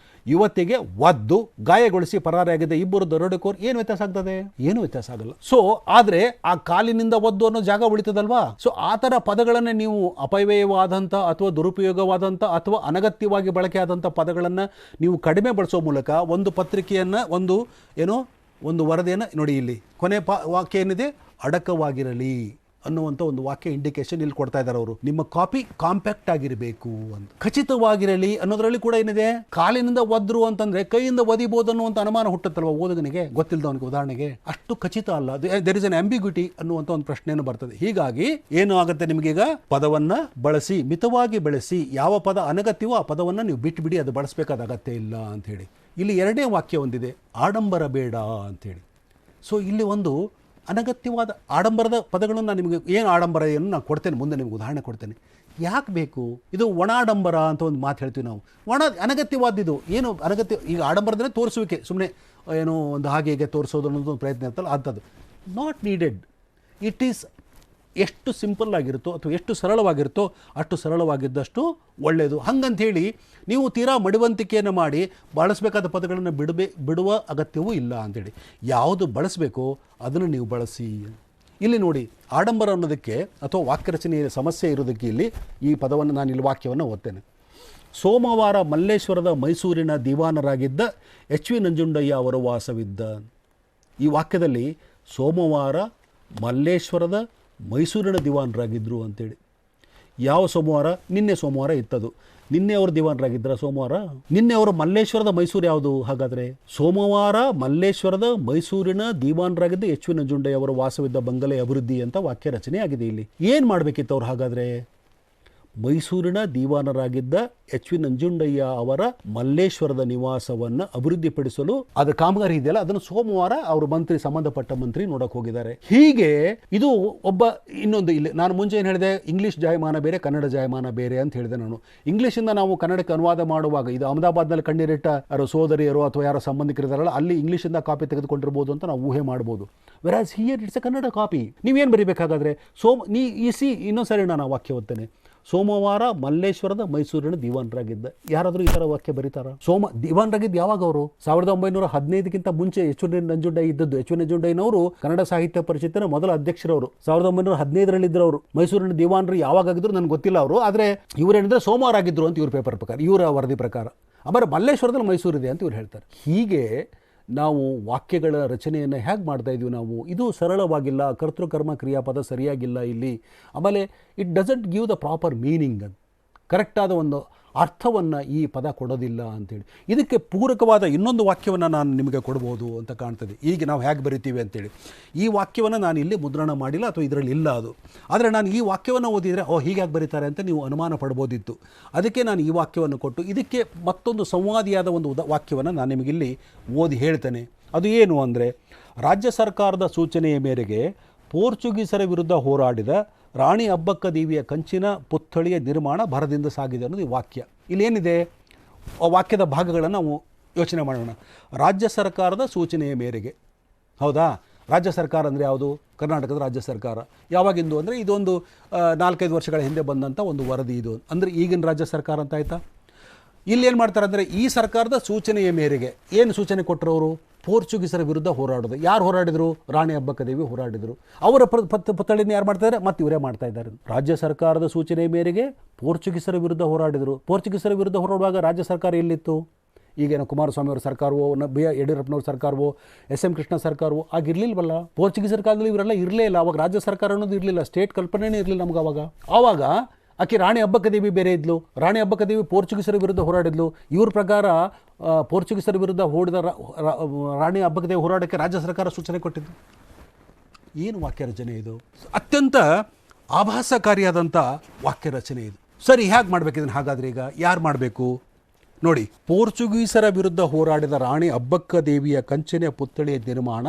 ಯುವತಿಗೆ ಒದ್ದು ಗಾಯಗೊಳಿಸಿ ಪರಾರಿಯಾಗಿದ್ದ ಇಬ್ಬರು ದರೋಡೆಕೋರ್. ಏನು ವ್ಯತ್ಯಾಸ ಆಗ್ತದೆ? ಏನು ವ್ಯತ್ಯಾಸ ಆಗಲ್ಲ. ಸೊ ಆದರೆ ಆ ಕಾಲಿನಿಂದ ಒದ್ದು ಅನ್ನೋ ಜಾಗ ಉಳಿತದಲ್ವಾ? ಸೊ ಆ ಥರ ಪದಗಳನ್ನು ನೀವು ಅಪವ್ಯಯವಾದಂಥ ಅಥವಾ ದುರುಪಯೋಗವಾದಂಥ ಅಥವಾ ಅನಗತ್ಯವಾಗಿ ಬಳಕೆ ಆದಂಥ ಪದಗಳನ್ನು ನೀವು ಕಡಿಮೆ ಬಳಸೋ ಮೂಲಕ ಒಂದು ಪತ್ರಿಕೆಯನ್ನು ಒಂದು ವರದಿಯನ್ನು ನೋಡಿ, ಇಲ್ಲಿ ಕೊನೆ ವಾಕ್ಯ ಏನಿದೆ, ಅಡಕವಾಗಿರಲಿ ಅನ್ನುವಂಥ ಒಂದು ವಾಕ್ಯ ಇಂಡಿಕೇಶನ್ ಇಲ್ಲಿ ಕೊಡ್ತಾ ಇದ್ದಾರೆ ಅವರು. ನಿಮ್ಮ ಕಾಪಿ ಕಾಂಪ್ಯಾಕ್ಟ್ ಆಗಿರಬೇಕು ಅಂತ, ಖಚಿತವಾಗಿರಲಿ ಅನ್ನೋದ್ರಲ್ಲಿ ಕೂಡ ಏನಿದೆ, ಕಾಲಿನಿಂದ ಒದ್ರು ಅಂತಂದ್ರೆ ಕೈಯಿಂದ ಒದಿಬಹುದು ಅನ್ನುವಂಥ ಅನುಮಾನ ಹುಟ್ಟುತ್ತಲ್ವ ಓದುಗನಿಗೆ, ಗೊತ್ತಿಲ್ಲದವನಿಗೆ. ಉದಾಹರಣೆಗೆ ಅಷ್ಟು ಖಚಿತ ಅಲ್ಲ, ದೇರ್ ಇಸ್ ಅನ್ ಆಂಬಿಗ್ಯೂಟಿ ಅನ್ನುವಂಥ ಒಂದು ಪ್ರಶ್ನೆಯನ್ನು ಬರ್ತದೆ. ಹೀಗಾಗಿ ಏನು ಆಗುತ್ತೆ ನಿಮಗೀಗ, ಪದವನ್ನ ಬಳಸಿ, ಮಿತವಾಗಿ ಬಳಸಿ, ಯಾವ ಪದ ಅನಗತ್ಯವೋ ಆ ಪದವನ್ನು ನೀವು ಬಿಟ್ಟು ಅದು ಬಳಸಬೇಕಾದ ಅಗತ್ಯ ಇಲ್ಲ ಅಂತ ಹೇಳಿ. ಇಲ್ಲಿ ಎರಡನೇ ವಾಕ್ಯ ಒಂದಿದೆ, ಆಡಂಬರ ಬೇಡ ಅಂತೇಳಿ. ಸೊ ಇಲ್ಲಿ ಒಂದು ಅನಗತ್ಯವಾದ ಆಡಂಬರದ ಪದಗಳನ್ನು ನಾನು ನಿಮಗೆ, ಏನು ಆಡಂಬರೆಯನ್ನು ನಾನು ಕೊಡ್ತೇನೆ, ಮುಂದೆ ನಿಮಗೆ ಉದಾಹರಣೆ ಕೊಡ್ತೇನೆ. ಯಾಕೆ ಬೇಕು ಇದು ಒಣಾಡಂಬರ ಅಂತ ಒಂದು ಮಾತು ಹೇಳ್ತೀವಿ ನಾವು. ಅನಗತ್ಯವಾದಿದು ಏನು ಅನಗತ್ಯ? ಈಗ ಆಡಂಬರದ್ರೆ ತೋರಿಸುವಿಕೆ, ಸುಮ್ಮನೆ ಏನು ಒಂದು ಹಾಗೆ ಹೀಗೆ ತೋರಿಸೋದು ಅನ್ನೋದು ಒಂದು ಪ್ರಯತ್ನ ಇರ್ತಲ್ಲ, ಅಂಥದ್ದು ನಾಟ್ ನೀಡೆಡ್. ಇಟ್ ಈಸ್ ಎಷ್ಟು ಸಿಂಪಲ್ ಆಗಿರುತ್ತೋ ಅಥವಾ ಎಷ್ಟು ಸರಳವಾಗಿರುತ್ತೋ ಅಷ್ಟು ಸರಳವಾಗಿದ್ದಷ್ಟು ಒಳ್ಳೆಯದು. ಹಂಗಂಥೇಳಿ ನೀವು ತೀರಾ ಮಡಿವಂತಿಕೆಯನ್ನು ಮಾಡಿ ಬಳಸಬೇಕಾದ ಪದಗಳನ್ನು ಬಿಡುವ ಅಗತ್ಯವೂ ಇಲ್ಲ ಅಂಥೇಳಿ. ಯಾವುದು ಬಳಸಬೇಕೋ ಅದನ್ನು ನೀವು ಬಳಸಿ. ಇಲ್ಲಿ ನೋಡಿ, ಆಡಂಬರ ಅನ್ನೋದಕ್ಕೆ ಅಥವಾ ವಾಕ್ಯರಚನೆಯ ಸಮಸ್ಯೆ ಇರೋದಕ್ಕೆ ಇಲ್ಲಿ ಈ ಪದವನ್ನು ನಾನು ಇಲ್ಲಿ ವಾಕ್ಯವನ್ನು ಓದ್ತೇನೆ. ಸೋಮವಾರ ಮಲ್ಲೇಶ್ವರದ ಮೈಸೂರಿನ ದಿವಾನರಾಗಿದ್ದ ಎಚ್ ವಿ ನಂಜುಂಡಯ್ಯ ಅವರ ವಾಸವಿದ್ದ. ಈ ವಾಕ್ಯದಲ್ಲಿ ಸೋಮವಾರ ಮಲ್ಲೇಶ್ವರದ ಮೈಸೂರಿನ ದಿವಾನರಾಗಿದ್ದರು ಅಂತೇಳಿ. ಯಾವ ಸೋಮವಾರ? ನಿನ್ನೆ ಸೋಮವಾರ ಇತ್ತದು. ನಿನ್ನೆ ಅವರು ದಿವಾನರಾಗಿದ್ದರ ಸೋಮವಾರ? ನಿನ್ನೆ ಅವರು ಮಲ್ಲೇಶ್ವರದ ಮೈಸೂರು ಯಾವುದು ಹಾಗಾದರೆ? ಸೋಮವಾರ ಮಲ್ಲೇಶ್ವರದ ಮೈಸೂರಿನ ದಿವಾನರಾಗಿದ್ದ ಎಚ್ ವಿ ನಂಜುಂಡಯ್ಯ ಅವರ ವಾಸವಿದ್ದ ಬಂಗಲೆ ಅಭಿವೃದ್ಧಿ ಅಂತ ವಾಕ್ಯ ರಚನೆ ಆಗಿದೆ. ಇಲ್ಲಿ ಏನು ಮಾಡಬೇಕಿತ್ತು ಅವ್ರು ಹಾಗಾದರೆ? ಮೈಸೂರಿನ ದಿವಾನರಾಗಿದ್ದ ಎಚ್ ವಿ ನಂಜುಂಡಯ್ಯ ಅವರ ಮಲ್ಲೇಶ್ವರದ ನಿವಾಸವನ್ನು ಅಭಿವೃದ್ಧಿಪಡಿಸಲು ಅದರ ಕಾಮಗಾರಿ ಇದೆಯಲ್ಲ ಅದನ್ನು ಸೋಮವಾರ ಅವರು ಸಂಬಂಧಪಟ್ಟ ಮಂತ್ರಿ ನೋಡಕ್ ಹೋಗಿದ್ದಾರೆ. ಹೀಗೆ ಇದು ಒಬ್ಬ ಇನ್ನೊಂದು ಇಲ್ಲಿ ನಾನು ಮುಂಚೆ ಏನು ಹೇಳಿದೆ, ಇಂಗ್ಲಿಷ್ ಜಾಯಮಾನ ಬೇರೆ ಕನ್ನಡ ಜಾಯಮಾನ ಬೇರೆ ಅಂತ ಹೇಳಿದೆ ನಾನು. ಇಂಗ್ಲಿಷಿಂದ ನಾವು ಕನ್ನಡಕ್ಕೆ ಅನುವಾದ ಮಾಡುವಾಗ ಇದು ಅಹಮದಾಬಾದ್ನಲ್ಲಿ ಕಣ್ಣಿರಿಟ್ಟ ಯಾರೋ ಸೋದರಿಯರು ಅಥವಾ ಯಾರೋ ಸಂಬಂಧಿಕರಿದಾರಲ್ಲ ಅಲ್ಲಿ ಇಂಗ್ಲಿಷಿಂದ ಕಾಪಿ ತೆಗೆದುಕೊಂಡಿರ್ಬೋದು ಅಂತ ನಾವು ಊಹೆ ಮಾಡ್ಬೋದು. Whereas here it's a Kannada copy. ನೀವೇನು ಬರೀಬೇಕಾಗಾದ್ರೆ ಇನ್ನೊಂದ್ಸರಿ ನಾನು ಆ ವಾಕ್ಯ ಓದ್ತೇನೆ. ಸೋಮವಾರ ಮಲ್ಲೇಶ್ವರದ ಮೈಸೂರಿನ ದಿವಾನರಾಗಿದ್ದ. ಯಾರಾದರೂ ಈ ಥರ ವಾಕ್ಯ ಬರೀತಾರ? ದಿವಾನರಾಗಿದ್ದು ಯಾವಾಗ ಅವರು? 1915 ಮುಂಚೆ ಎಚ್ ವಿ ನಂಜುಂಡಯ್ಯ ಇದ್ದದ್ದು. ಎಚ್ ವಿ ನಂಜುಂಡಯ್ಯನವರು ಕನ್ನಡ ಸಾಹಿತ್ಯ ಪರಿಷತ್ತಿನ ಮೊದಲ ಅಧ್ಯಕ್ಷರವರು. 1915 ಇದ್ರವರು. ಮೈಸೂರಿನ ದಿವಾನರು ಯಾವಾಗ ಆಗಿದ್ರು ನನಗೆ ಗೊತ್ತಿಲ್ಲ ಅವರು. ಆದರೆ ಇವರೇನಿದ್ರೆ ಸೋಮವಾರ ಆಗಿದ್ರು ಅಂತ ಇವ್ರ ಪೇಪರ್ ಪ್ರಕಾರ, ಇವರ ವರದಿ ಪ್ರಕಾರ. ಆಮೇಲೆ ಮಲ್ಲೇಶ್ವರದಲ್ಲಿ ಮೈಸೂರಿದೆ ಅಂತ ಇವ್ರು ಹೇಳ್ತಾರೆ. ಹೀಗೆ ನಾವು ವಾಕ್ಯಗಳ ರಚನೆಯನ್ನು ಹೇಗೆ ಮಾಡ್ತಾ ಇದೀವಿ ನಾವು? ಇದು ಸರಳವಾಗಿಲ್ಲ, ಕರ್ತೃಕರ್ಮ ಕ್ರಿಯಾಪದ ಸರಿಯಾಗಿಲ್ಲ ಇಲ್ಲಿ. ಆಮೇಲೆ it doesn't give the proper meaning, ಕರೆಕ್ಟಾದ ಒಂದು ಅರ್ಥವನ್ನು ಈ ಪದ ಕೊಡೋದಿಲ್ಲ ಅಂಥೇಳಿ. ಇದಕ್ಕೆ ಪೂರಕವಾದ ಇನ್ನೊಂದು ವಾಕ್ಯವನ್ನು ನಾನು ನಿಮಗೆ ಕೊಡ್ಬೋದು ಅಂತ ಕಾಣ್ತದೆ. ಈಗ ನಾವು ಹೇಗೆ ಬರಿತೀವಿ ಅಂತೇಳಿ. ಈ ವಾಕ್ಯವನ್ನು ನಾನು ಇಲ್ಲಿ ಮುದ್ರಣ ಮಾಡಿಲ್ಲ ಅಥವಾ ಇದರಲ್ಲಿ ಇಲ್ಲ ಅದು. ಆದರೆ ನಾನು ಈ ವಾಕ್ಯವನ್ನು ಓದಿದರೆ ಹೀಗೆ ಬರೀತಾರೆ ಅಂತ ನೀವು ಅನುಮಾನ ಪಡ್ಬೋದಿತ್ತು. ಅದಕ್ಕೆ ನಾನು ಈ ವಾಕ್ಯವನ್ನು ಕೊಟ್ಟು ಇದಕ್ಕೆ ಮತ್ತೊಂದು ಸಂವಾದಿಯಾದ ಒಂದು ವಾಕ್ಯವನ್ನು ನಾನು ನಿಮಗಿಲ್ಲಿ ಓದಿ ಹೇಳ್ತೇನೆ. ಅದು ಏನು ಅಂದರೆ, ರಾಜ್ಯ ಸರ್ಕಾರದ ಸೂಚನೆಯ ಮೇರೆಗೆ ಪೋರ್ಚುಗೀಸರ ವಿರುದ್ಧ ಹೋರಾಡಿದ ರಾಣಿ ಅಬ್ಬಕ್ಕ ದೇವಿಯ ಕಂಚಿನ ಪುತ್ಥಳಿಯ ನಿರ್ಮಾಣ ಭರದಿಂದ ಸಾಗಿದೆ ಅನ್ನೋದು ಈ ವಾಕ್ಯ. ಇಲ್ಲೇನಿದೆ ಆ ವಾಕ್ಯದ ಭಾಗಗಳನ್ನು ನಾವು ಯೋಚನೆ ಮಾಡೋಣ. ರಾಜ್ಯ ಸರ್ಕಾರದ ಸೂಚನೆಯ ಮೇರೆಗೆ, ಹೌದಾ? ರಾಜ್ಯ ಸರ್ಕಾರ ಅಂದರೆ ಯಾವುದು? ಕರ್ನಾಟಕದ ರಾಜ್ಯ ಸರ್ಕಾರ. ಯಾವಾಗಿಂದು ಅಂದರೆ ಇದೊಂದು 4-5 ವರ್ಷಗಳ ಹಿಂದೆ ಬಂದಂಥ ಒಂದು ವರದಿ ಇದು. ಅಂದರೆ ಈಗಿನ ರಾಜ್ಯ ಸರ್ಕಾರ ಅಂತ ಆಯಿತಾ? ಇಲ್ಲಿ ಏನು ಮಾಡ್ತಾರೆ ಅಂದರೆ, ಈ ಸರ್ಕಾರದ ಸೂಚನೆಯ ಮೇರೆಗೆ ಏನು ಸೂಚನೆ ಕೊಟ್ಟರು ಅವರು? ಪೋರ್ಚುಗೀಸರ ವಿರುದ್ಧ ಹೋರಾಡೋದು. ಯಾರು ಹೋರಾಡಿದರು? ರಾಣಿ ಅಬ್ಬಕ್ಕ ದೇವಿ ಹೋರಾಡಿದರು. ಅವರ ಪುತ್ಥಳಿಯನ್ನು ಯಾರು ಮಾಡ್ತಾ ಇದ್ದಾರೆ? ಮತ್ತೆ ಇವರೇ ಮಾಡ್ತಾ ಇದ್ದಾರೆ. ರಾಜ್ಯ ಸರ್ಕಾರದ ಸೂಚನೆಯ ಮೇರೆಗೆ ಪೋರ್ಚುಗೀಸರ ವಿರುದ್ಧ ಹೋರಾಡಿದರು. ಪೋರ್ಚುಗೀಸರ ವಿರುದ್ಧ ಹೋರಾಡುವಾಗ ರಾಜ್ಯ ಸರ್ಕಾರ ಎಲ್ಲಿತ್ತು? ಈಗೇನೋ ಕುಮಾರಸ್ವಾಮಿ ಅವರ ಸರ್ಕಾರವೋ, ಬಿ ಯಡಿಯೂರಪ್ಪನವ್ರ ಸರ್ಕಾರವೋ, SM ಕೃಷ್ಣ ಸರ್ಕಾರವೋ ಆಗಿರಲಿಲ್ವಲ್ಲ. ಪೋರ್ಚುಗೀಸರ ಕಾಲದಲ್ಲಿ ಇವರೆಲ್ಲ ಇರಲೇ ಇಲ್ಲ. ಅವಾಗ ರಾಜ್ಯ ಸರ್ಕಾರ ಅನ್ನೋದು ಇರಲಿಲ್ಲ, ಸ್ಟೇಟ್ ಕಲ್ಪನೆಯೇ ಇರಲಿಲ್ಲ ನಮ್ಗೆ ಆವಾಗ. ಆಕೆ ರಾಣಿ ಅಬ್ಬಕ್ಕ ದೇವಿ ಬೇರೆ ಇದ್ಲು. ರಾಣಿ ಅಬ್ಬಕ್ಕ ದೇವಿ ಪೋರ್ಚುಗೀಸರ ವಿರುದ್ಧ ಹೋರಾಡಿದ್ಲು. ಇವ್ರ ಪ್ರಕಾರ ಪೋರ್ಚುಗೀಸರ ವಿರುದ್ಧ ಹೋಡಿದ ರಾಣಿ ಅಬ್ಬಕ್ಕ ದೇವಿ ಹೋರಾಡೋಕ್ಕೆ ರಾಜ್ಯ ಸರ್ಕಾರ ಸೂಚನೆ ಕೊಟ್ಟಿದ್ದು. ಏನು ವಾಕ್ಯ ರಚನೆ ಇದು? ಅತ್ಯಂತ ಆಭಾಸಕಾರಿಯಾದಂಥ ವಾಕ್ಯ ರಚನೆ ಇದು. ಸರಿ, ಹೇಗೆ ಮಾಡಬೇಕಿದನ್ನು? ಹಾಗಾದರೆ ಈಗ ಯಾರು ಮಾಡಬೇಕು ನೋಡಿ. ಪೋರ್ಚುಗೀಸರ ವಿರುದ್ಧ ಹೋರಾಡಿದ ರಾಣಿ ಅಬ್ಬಕ್ಕ ದೇವಿಯ ಕಂಚಿನ ಪುತ್ಥಳಿಯ ನಿರ್ಮಾಣ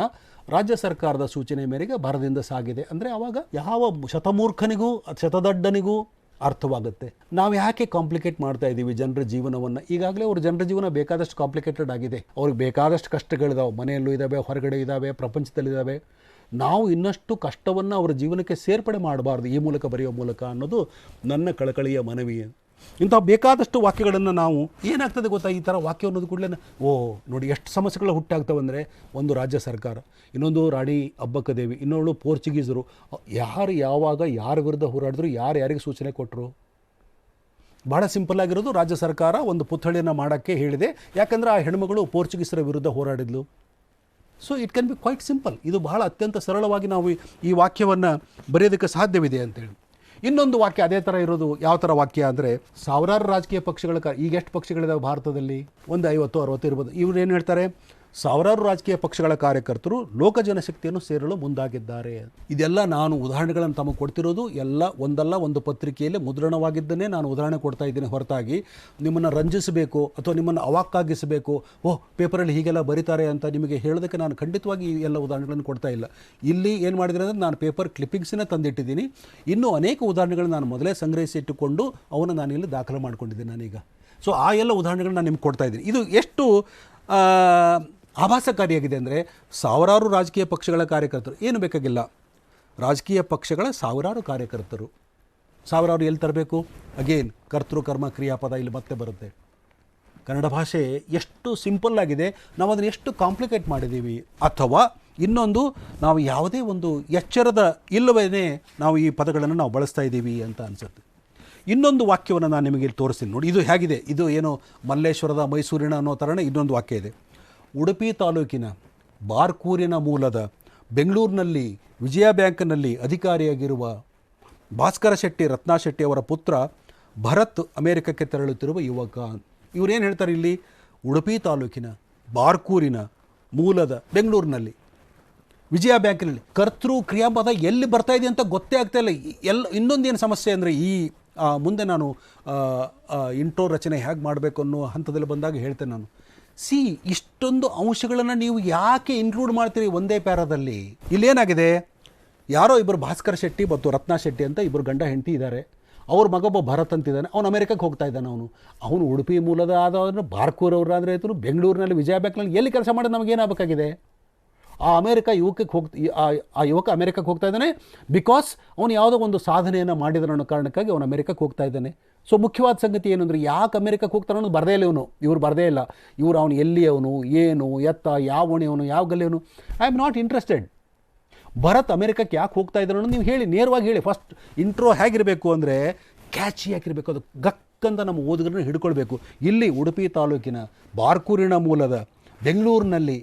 ರಾಜ್ಯ ಸರ್ಕಾರದ ಸೂಚನೆ ಮೇರೆಗೆ ಭರದಿಂದ ಸಾಗಿದೆ ಅಂದರೆ ಆವಾಗ ಯಾವ ಶತಮೂರ್ಖನಿಗೂ ಶತದಡ್ಡನಿಗೂ ಅರ್ಥವಾಗುತ್ತೆ. ನಾವು ಯಾಕೆ ಕಾಂಪ್ಲಿಕೇಟ್ ಮಾಡ್ತಾ ಇದ್ದೀವಿ ಜನರ ಜೀವನವನ್ನು? ಈಗಾಗಲೇ ಅವ್ರ ಜನರ ಜೀವನ ಬೇಕಾದಷ್ಟು ಕಾಂಪ್ಲಿಕೇಟೆಡ್ ಆಗಿದೆ. ಅವ್ರಿಗೆ ಬೇಕಾದಷ್ಟು ಕಷ್ಟಗಳಿದಾವೆ, ಮನೆಯಲ್ಲೂ ಇದ್ದಾವೆ, ಹೊರಗಡೆ ಇದ್ದಾವೆ, ಪ್ರಪಂಚದಲ್ಲಿದ್ದಾವೆ. ನಾವು ಇನ್ನಷ್ಟು ಕಷ್ಟವನ್ನು ಅವರ ಜೀವನಕ್ಕೆ ಸೇರ್ಪಡೆ ಮಾಡಬಾರ್ದು ಈ ಮೂಲಕ, ಬರೆಯೋ ಮೂಲಕ ಅನ್ನೋದು ನನ್ನ ಕಳಕಳಿಯ ಮನವಿ. ಇಂಥ ಬೇಕಾದಷ್ಟು ವಾಕ್ಯಗಳನ್ನು ನಾವು ಏನಾಗ್ತದೆ ಗೊತ್ತಾ? ಈ ಥರ ವಾಕ್ಯ ಅನ್ನೋದು ಕೂಡಲೇ ನೋಡಿ ಎಷ್ಟು ಸಮಸ್ಯೆಗಳು ಹುಟ್ಟಾಗ್ತವೆ ಅಂದರೆ, ಒಂದು ರಾಜ್ಯ ಸರ್ಕಾರ, ಇನ್ನೊಂದು ರಾಣಿ ಅಬ್ಬಕ್ಕ ದೇವಿ, ಇನ್ನೊಂದು ಪೋರ್ಚುಗೀಸರು. ಯಾರು ಯಾವಾಗ ಯಾರ ವಿರುದ್ಧ ಹೋರಾಡಿದ್ರು, ಯಾರಿಗೆ ಸೂಚನೆ ಕೊಟ್ಟರು? ಭಾಳ ಸಿಂಪಲ್ ಆಗಿರೋದು, ರಾಜ್ಯ ಸರ್ಕಾರ ಒಂದು ಪುತ್ಥಳಿಯನ್ನು ಮಾಡೋಕ್ಕೆ ಹೇಳಿದೆ, ಯಾಕಂದರೆ ಆ ಹೆಣ್ಮಗಳು ಪೋರ್ಚುಗೀಸರ ವಿರುದ್ಧ ಹೋರಾಡಿದ್ಲು. So it can be quite simple. ಇದು ಬಹಳ ಅತ್ಯಂತ ಸರಳವಾಗಿ ನಾವು ಈ ವಾಕ್ಯವನ್ನು ಬರೆಯೋದಕ್ಕೆ ಸಾಧ್ಯವಿದೆ ಅಂತೇಳಿ. ಇನ್ನೊಂದು ವಾಕ್ಯ ಅದೇ ಥರ ಇರೋದು. ಯಾವ ಥರ ವಾಕ್ಯ ಅಂದರೆ, ಸಾವಿರಾರು ರಾಜಕೀಯ ಪಕ್ಷಗಳ ಈಗ ಎಷ್ಟು ಪಕ್ಷಗಳಿದಾವೆ ಭಾರತದಲ್ಲಿ? ಒಂದು 50-60 ಇರ್ಬೋದು. ಇವ್ರು ಏನು ಹೇಳ್ತಾರೆ? ಸಾವಿರಾರು ರಾಜಕೀಯ ಪಕ್ಷಗಳ ಕಾರ್ಯಕರ್ತರು ಲೋಕ ಜನಶಕ್ತಿಯನ್ನು ಸೇರಲು ಮುಂದಾಗಿದ್ದಾರೆ. ಇದೆಲ್ಲ ನಾನು ಉದಾಹರಣೆಗಳನ್ನು ತಮಗೆ ಕೊಡ್ತಿರೋದು ಎಲ್ಲ ಒಂದಲ್ಲ ಒಂದು ಪತ್ರಿಕೆಯಲ್ಲಿ ಮುದ್ರಣವಾಗಿದ್ದನ್ನೇ ನಾನು ಉದಾಹರಣೆ ಕೊಡ್ತಾ ಇದ್ದೀನಿ, ಹೊರತಾಗಿ ನಿಮ್ಮನ್ನು ರಂಜಿಸಬೇಕು ಅಥವಾ ನಿಮ್ಮನ್ನು ಅವಾಕ್ಕಾಗಿಸಬೇಕು, ಪೇಪರಲ್ಲಿ ಹೀಗೆಲ್ಲ ಬರೀತಾರೆ ಅಂತ ನಿಮಗೆ ಹೇಳೋದಕ್ಕೆ ನಾನು ಖಂಡಿತವಾಗಿ ಈ ಎಲ್ಲ ಉದಾಹರಣೆಗಳನ್ನು ಕೊಡ್ತಾ ಇಲ್ಲ. ಇಲ್ಲಿ ಏನು ಮಾಡಿದರೆ ಅಂದರೆ, ನಾನು ಪೇಪರ್ ಕ್ಲಿಪ್ಪಿಂಗ್ಸನ್ನೇ ತಂದಿಟ್ಟಿದ್ದೀನಿ. ಇನ್ನೂ ಅನೇಕ ಉದಾಹರಣೆಗಳನ್ನು ನಾನು ಮೊದಲೇ ಸಂಗ್ರಹಿಸಿ ಇಟ್ಟುಕೊಂಡು ಅವನ್ನು ನಾನು ಇಲ್ಲಿ ದಾಖಲೆ ಮಾಡ್ಕೊಂಡಿದ್ದೀನಿ ನಾನೀಗ. ಸೊ ಆ ಎಲ್ಲ ಉದಾಹರಣೆಗಳನ್ನ ನಾನು ನಿಮ್ಗೆ ಕೊಡ್ತಾ ಇದ್ದೀನಿ. ಇದು ಎಷ್ಟು ಆಭಾಸಕಾರಿಯಾಗಿದೆ ಅಂದರೆ, ಸಾವಿರಾರು ರಾಜಕೀಯ ಪಕ್ಷಗಳ ಕಾರ್ಯಕರ್ತರು, ಏನು ಬೇಕಾಗಿಲ್ಲ, ರಾಜಕೀಯ ಪಕ್ಷಗಳ ಸಾವಿರಾರು ಕಾರ್ಯಕರ್ತರು. ಸಾವಿರಾರು ಎಲ್ಲಿ ತರಬೇಕು? ಅಗೇನ್ ಕರ್ತೃಕರ್ಮ ಕ್ರಿಯಾಪದ ಇಲ್ಲಿ ಮತ್ತೆ ಬರುತ್ತೆ. ಕನ್ನಡ ಭಾಷೆ ಎಷ್ಟು ಸಿಂಪಲ್ ಆಗಿದೆ, ನಾವು ಅದನ್ನು ಎಷ್ಟು ಕಾಂಪ್ಲಿಕೇಟ್ ಮಾಡಿದ್ದೀವಿ. ಅಥವಾ ಇನ್ನೊಂದು, ನಾವು ಯಾವುದೇ ಒಂದು ಎಚ್ಚರದ ಇಲ್ಲವೇ ನಾವು ಈ ಪದಗಳನ್ನು ನಾವು ಬಳಸ್ತಾ ಇದ್ದೀವಿ ಅಂತ ಅನಿಸುತ್ತೆ. ಇನ್ನೊಂದು ವಾಕ್ಯವನ್ನು ನಾನು ನಿಮಗೆ ತೋರಿಸ್ತೀನಿ ನೋಡಿ. ಇದು ಹೇಗಿದೆ? ಇದು ಏನು ಮಲ್ಲೇಶ್ವರದ ಮೈಸೂರಿನ ಅನ್ನೋ ಥರನೇ ಇನ್ನೊಂದು ವಾಕ್ಯ ಇದೆ. ಉಡುಪಿ ತಾಲೂಕಿನ ಬಾರ್ಕೂರಿನ ಮೂಲದ ಬೆಂಗಳೂರಿನಲ್ಲಿ ವಿಜಯ ಬ್ಯಾಂಕ್ನಲ್ಲಿ ಅಧಿಕಾರಿಯಾಗಿರುವ ಭಾಸ್ಕರ ಶೆಟ್ಟಿ ರತ್ನಾ ಶೆಟ್ಟಿ ಅವರ ಪುತ್ರ ಭರತ್ ಅಮೆರಿಕಕ್ಕೆ ತೆರಳುತ್ತಿರುವ ಯುವಕ. ಇವರೇನು ಹೇಳ್ತಾರೆ ಇಲ್ಲಿ? ಉಡುಪಿ ತಾಲೂಕಿನ ಬಾರ್ಕೂರಿನ ಮೂಲದ ಬೆಂಗಳೂರಿನಲ್ಲಿ ವಿಜಯ ಬ್ಯಾಂಕಿನಲ್ಲಿ. ಕರ್ತೃ ಕ್ರಿಯಾಪದ ಎಲ್ಲಿ ಬರ್ತಾ ಇದೆ ಅಂತ ಗೊತ್ತೇ ಆಗ್ತಾ ಇಲ್ಲ. ಇನ್ನೊಂದೇನು ಸಮಸ್ಯೆ ಅಂದರೆ, ಈ ಮುಂದೆ ನಾನು ಇಂಟ್ರೋ ರಚನೆ ಹೇಗೆ ಮಾಡಬೇಕು ಅನ್ನೋ ಹಂತದಲ್ಲಿ ಬಂದಾಗ ಹೇಳ್ತೇನೆ ನಾನು. ಇಷ್ಟೊಂದು ಅಂಶಗಳನ್ನು ನೀವು ಯಾಕೆ ಇನ್ಕ್ಲೂಡ್ ಮಾಡ್ತೀರಿ ಒಂದೇ ಪ್ಯಾರಾದಲ್ಲಿ? ಇಲ್ಲೇನಾಗಿದೆ, ಯಾರೋ ಇಬ್ಬರು ಭಾಸ್ಕರ್ ಶೆಟ್ಟಿ ಮತ್ತು ರತ್ನಾ ಶೆಟ್ಟಿ ಅಂತ ಇಬ್ಬರು ಗಂಡ ಹೆಂಡತಿ ಇದ್ದಾರೆ. ಅವ್ರ ಮಗೊಬ್ಬ ಭರತ್ ಅಂತಿದ್ದಾನೆ, ಅವನು ಅಮೆರಿಕಕ್ಕೆ ಹೋಗ್ತಾ ಇದ್ದಾನೆ. ಅವನು ಉಡುಪಿ ಮೂಲದ ಆದವನು, ಬಾರ್ಕೂರವ್ರು ಆದರೆ ಆಯಿತು, ಬೆಂಗಳೂರಿನಲ್ಲಿ ವಿಜಯ ಬ್ಯಾಂಕ್ನಲ್ಲಿ ಎಲ್ಲಿ ಕೆಲಸ ಮಾಡೋದು ನಮಗೇನಾಗಬೇಕಾಗಿದೆ? ಆ ಯುವಕ ಅಮೆರಿಕಕ್ಕೆ ಹೋಗ್ತಾ ಇದ್ದಾನೆ ಬಿಕಾಸ್ ಅವನು ಯಾವುದೋ ಒಂದು ಸಾಧನೆಯನ್ನು ಮಾಡಿದನು ಅನ್ನೋ ಕಾರಣಕ್ಕಾಗಿ ಅವನು ಅಮೆರಿಕಕ್ಕೆ ಹೋಗ್ತಾ ಇದ್ದಾನೆ. ಸೊ ಮುಖ್ಯವಾದ ಸಂಗತಿ ಏನು ಅಂದರೆ, ಯಾಕೆ ಅಮೆರಿಕಕ್ಕೆ ಹೋಗ್ತಾನೆ ಅನ್ನೋದು ಬರದೇ ಇಲ್ಲ ಇವರು ಬರದೇ ಇಲ್ಲ. ಅವನು ಎಲ್ಲಿಯವನು, ಏನು ಎತ್ತ, ಯಾವ ಓಣಿಯವನು, ಯಾವ ಗಲ್ಲಿಯವನು, I am not interested. Bharat ಅಮೆರಿಕಕ್ಕೆ ಯಾಕೆ ಹೋಗ್ತಾ ಇದ್ದಾನೆ ಅನ್ನೋದು ನೀವು ಹೇಳಿ, ನೇರವಾಗಿ ಹೇಳಿ. ಫಸ್ಟ್ ಇಂಟ್ರೋ ಹೇಗಿರಬೇಕು ಅಂದರೆ ಕ್ಯಾಚಿ ಆಗಿರಬೇಕು, ಅದು ಗಕ್ಕಂತ ನಮ್ಮ ಓದುಗರನ್ನ ಹಿಡ್ಕೊಳ್ಬೇಕು. ಇಲ್ಲಿ ಉಡುಪಿ ತಾಲೂಕಿನ ಬಾರ್ಕೂರಿನ ಮೂಲದ ಬೆಂಗಳೂರಿನಲ್ಲಿ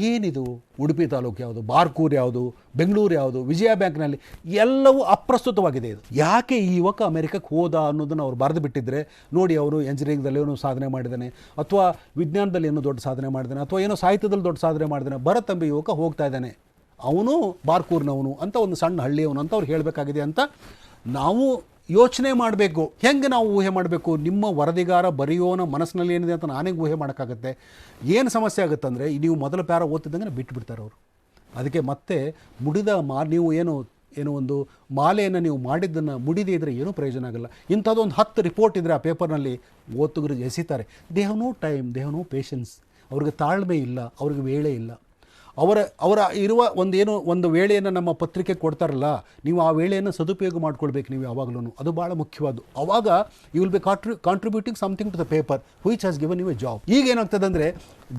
ಏನಿದು, ಉಡುಪಿ ತಾಲೂಕು ಯಾವುದು, ಬಾರ್ಕೂರು ಯಾವುದು, ಬೆಂಗಳೂರು ಯಾವುದು, ವಿಜಯ ಬ್ಯಾಂಕ್ನಲ್ಲಿ ಎಲ್ಲವೂ ಅಪ್ರಸ್ತುತವಾಗಿದೆ. ಇದು ಯಾಕೆ ಈ ಯುವಕ ಅಮೆರಿಕಕ್ಕೆ ಹೋದ ಅನ್ನೋದನ್ನು ಅವ್ರು ಬರೆದು ಬಿಟ್ಟಿದ್ರೆ, ನೋಡಿ ಅವರು ಎಂಜಿನಿಯರಿಂಗ್ದಲ್ಲಿ ಏನೋ ಸಾಧನೆ ಮಾಡಿದ್ದಾನೆ, ಅಥವಾ ವಿಜ್ಞಾನದಲ್ಲಿ ಏನೋ ದೊಡ್ಡ ಸಾಧನೆ ಮಾಡಿದ್ದಾನೆ, ಅಥವಾ ಏನೋ ಸಾಹಿತ್ಯದಲ್ಲಿ ದೊಡ್ಡ ಸಾಧನೆ ಮಾಡಿದ್ದಾನೆ, ಭರತ್ ಎಂಬ ಯುವಕ ಹೋಗ್ತಾ ಇದ್ದಾನೆ, ಅವನು ಬಾರ್ಕೂರ್ನವನು ಅಂತ, ಒಂದು ಸಣ್ಣ ಹಳ್ಳಿಯವನು ಅಂತ ಅವ್ರು ಹೇಳಬೇಕಾಗಿದೆ ಅಂತ ನಾವು ಯೋಚನೆ ಮಾಡಬೇಕು. ಹೆಂಗೆ ನಾವು ಊಹೆ ಮಾಡಬೇಕು? ನಿಮ್ಮ ವರದಿಗಾರ ಬರೆಯೋನ ಮನಸ್ಸಿನಲ್ಲಿ ಏನಿದೆ ಅಂತ ನಾನೇ ಊಹೆ ಮಾಡೋಕ್ಕಾಗತ್ತೆ. ಏನು ಸಮಸ್ಯೆ ಆಗುತ್ತೆ ಅಂದರೆ, ನೀವು ಮೊದಲ ಪ್ಯಾರ ಓದ್ತಿದ್ದಂಗೆ ಬಿಟ್ಬಿಡ್ತಾರೆ ಅವರು. ಅದಕ್ಕೆ ಮತ್ತೆ ನೀವು ಏನೋ ಒಂದು ಮಾಲೆಯನ್ನು ನೀವು ಮಾಡಿದ್ದನ್ನು ಮುಡಿದೇ ಇದ್ದರೆ ಏನೂ ಪ್ರಯೋಜನ ಆಗಲ್ಲ. ಇಂಥದ್ದೊಂದು 10 ರಿಪೋರ್ಟ್ ಇದ್ದರೆ ಆ ಪೇಪರ್ನಲ್ಲಿ ಓದುಗರು ಎಸಿತಾರೆ. They have no time, they have no patience. ಅವ್ರಿಗೆ ತಾಳ್ಮೆ ಇಲ್ಲ, ಅವ್ರಿಗೆ ವೇಳೆ ಇಲ್ಲ. ಅವರ ಇರುವ ಒಂದು ವೇಳೆಯನ್ನು ನಮ್ಮ ಪತ್ರಿಕೆ ಕೊಡ್ತಾರಲ್ಲ, ನೀವು ಆ ವೇಳೆಯನ್ನು ಸದುಪಯೋಗ ಮಾಡ್ಕೊಳ್ಬೇಕು ನೀವು ಯಾವಾಗಲೂ. ಅದು ಭಾಳ ಮುಖ್ಯವಾದ್ದು. ಆವಾಗ you will be contributing something to the paper which has given you a job. ಈಗ ಏನಾಗ್ತದೆ ಅಂದರೆ,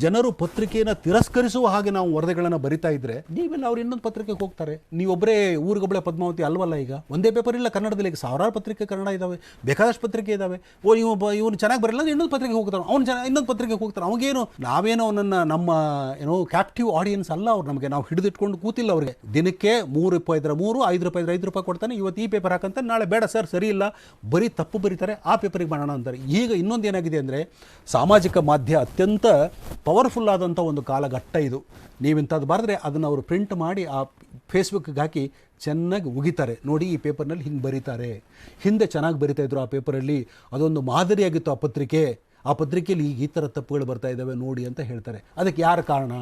ಜನರು ಪತ್ರಿಕೆಯನ್ನು ತಿರಸ್ಕರಿಸುವ ಹಾಗೆ ನಾವು ವರದಿಗಳನ್ನು ಬರಿತಾ ಇದ್ದರೆ, ನೀವೆಲ್ಲ ಅವ್ರು ಇನ್ನೊಂದು ಪತ್ರಿಕೆಗೆ ಹೋಗ್ತಾರೆ. ನೀವೊಬ್ಬರೇ ಊರಿಗೊಬ್ಬಳೆ ಪದ್ಮಾವತಿ ಅಲ್ವಲ್ಲ. ಈಗ ಒಂದೇ ಪೇಪರ್ ಇಲ್ಲ ಕನ್ನಡದಲ್ಲಿ, ಈಗ ಸಾವಿರಾರು ಪತ್ರಿಕೆ ಕನ್ನಡ ಇದ್ದಾವೆ, ಬೇಕಾದಷ್ಟು ಪತ್ರಿಕೆ ಇದ್ದಾವೆ. ಇವನು ಚೆನ್ನಾಗಿ ಬರಲ್ಲ, ಇನ್ನೊಂದು ಪತ್ರಿಕೆಗೆ ಹೋಗ್ತಾನೆ, ಇನ್ನೊಂದು ಪತ್ರಿಕೆಗೆ ಹೋಗ್ತಾನೆ. ನಾವೇನೋ ನಮ್ಮ ಕ್ಯಾಪ್ಟಿವ್ ಆಡಿಯನ್ಸ್ ಅಲ್ಲ ಅವ್ರು. ನಾವು ಹಿಡಿದಿಟ್ಕೊಂಡು ಕೂತಿಲ್ಲ ಅವ್ರಿಗೆ. ದಿನಕ್ಕೆ ₹3 ₹5 ಕೊಡ್ತಾನೆ. ಇವತ್ತು ಈ ಪೇಪರ್ ಹಾಕಂತ, ನಾಳೆ ಬೇಡ ಸರ್ ಸರಿ ಇಲ್ಲ, ಬರೀ ತಪ್ಪು ಬರೀತಾರೆ, ಆ ಪೇಪರಿಗೆ ಮಾಡೋಣ ಅಂತಾರೆ. ಈಗ ಇನ್ನೊಂದು ಏನಾಗಿದೆ ಅಂದರೆ, ಸಾಮಾಜಿಕ ಮಾಧ್ಯಮ ಅತ್ಯಂತ ಪವರ್ಫುಲ್ ಆದಂಥ ಒಂದು ಕಾಲಘಟ್ಟ ಇದು. ನೀವಿಂಥದ್ದು ಬರೆದ್ರೆ ಅದನ್ನು ಅವರು ಪ್ರಿಂಟ್ ಮಾಡಿ ಆ ಫೇಸ್ಬುಕ್ಗೆ ಹಾಕಿ ಚೆನ್ನಾಗಿ ಉಗಿತಾರೆ. ನೋಡಿ, ಈ ಪೇಪರ್ನಲ್ಲಿ ಹಿಂಗೆ ಬರೀತಾರೆ, ಹಿಂದೆ ಚೆನ್ನಾಗಿ ಬರಿತಾ ಇದ್ರು ಆ ಪೇಪರಲ್ಲಿ, ಅದೊಂದು ಮಾದರಿಯಾಗಿತ್ತು ಆ ಪತ್ರಿಕೆಯಲ್ಲಿ ಈಗ ಈ ಥರ ತಪ್ಪುಗಳು ಬರ್ತಾ ಇದ್ದಾವೆ ನೋಡಿ ಅಂತ ಹೇಳ್ತಾರೆ. ಅದಕ್ಕೆ ಯಾರು ಕಾರಣ?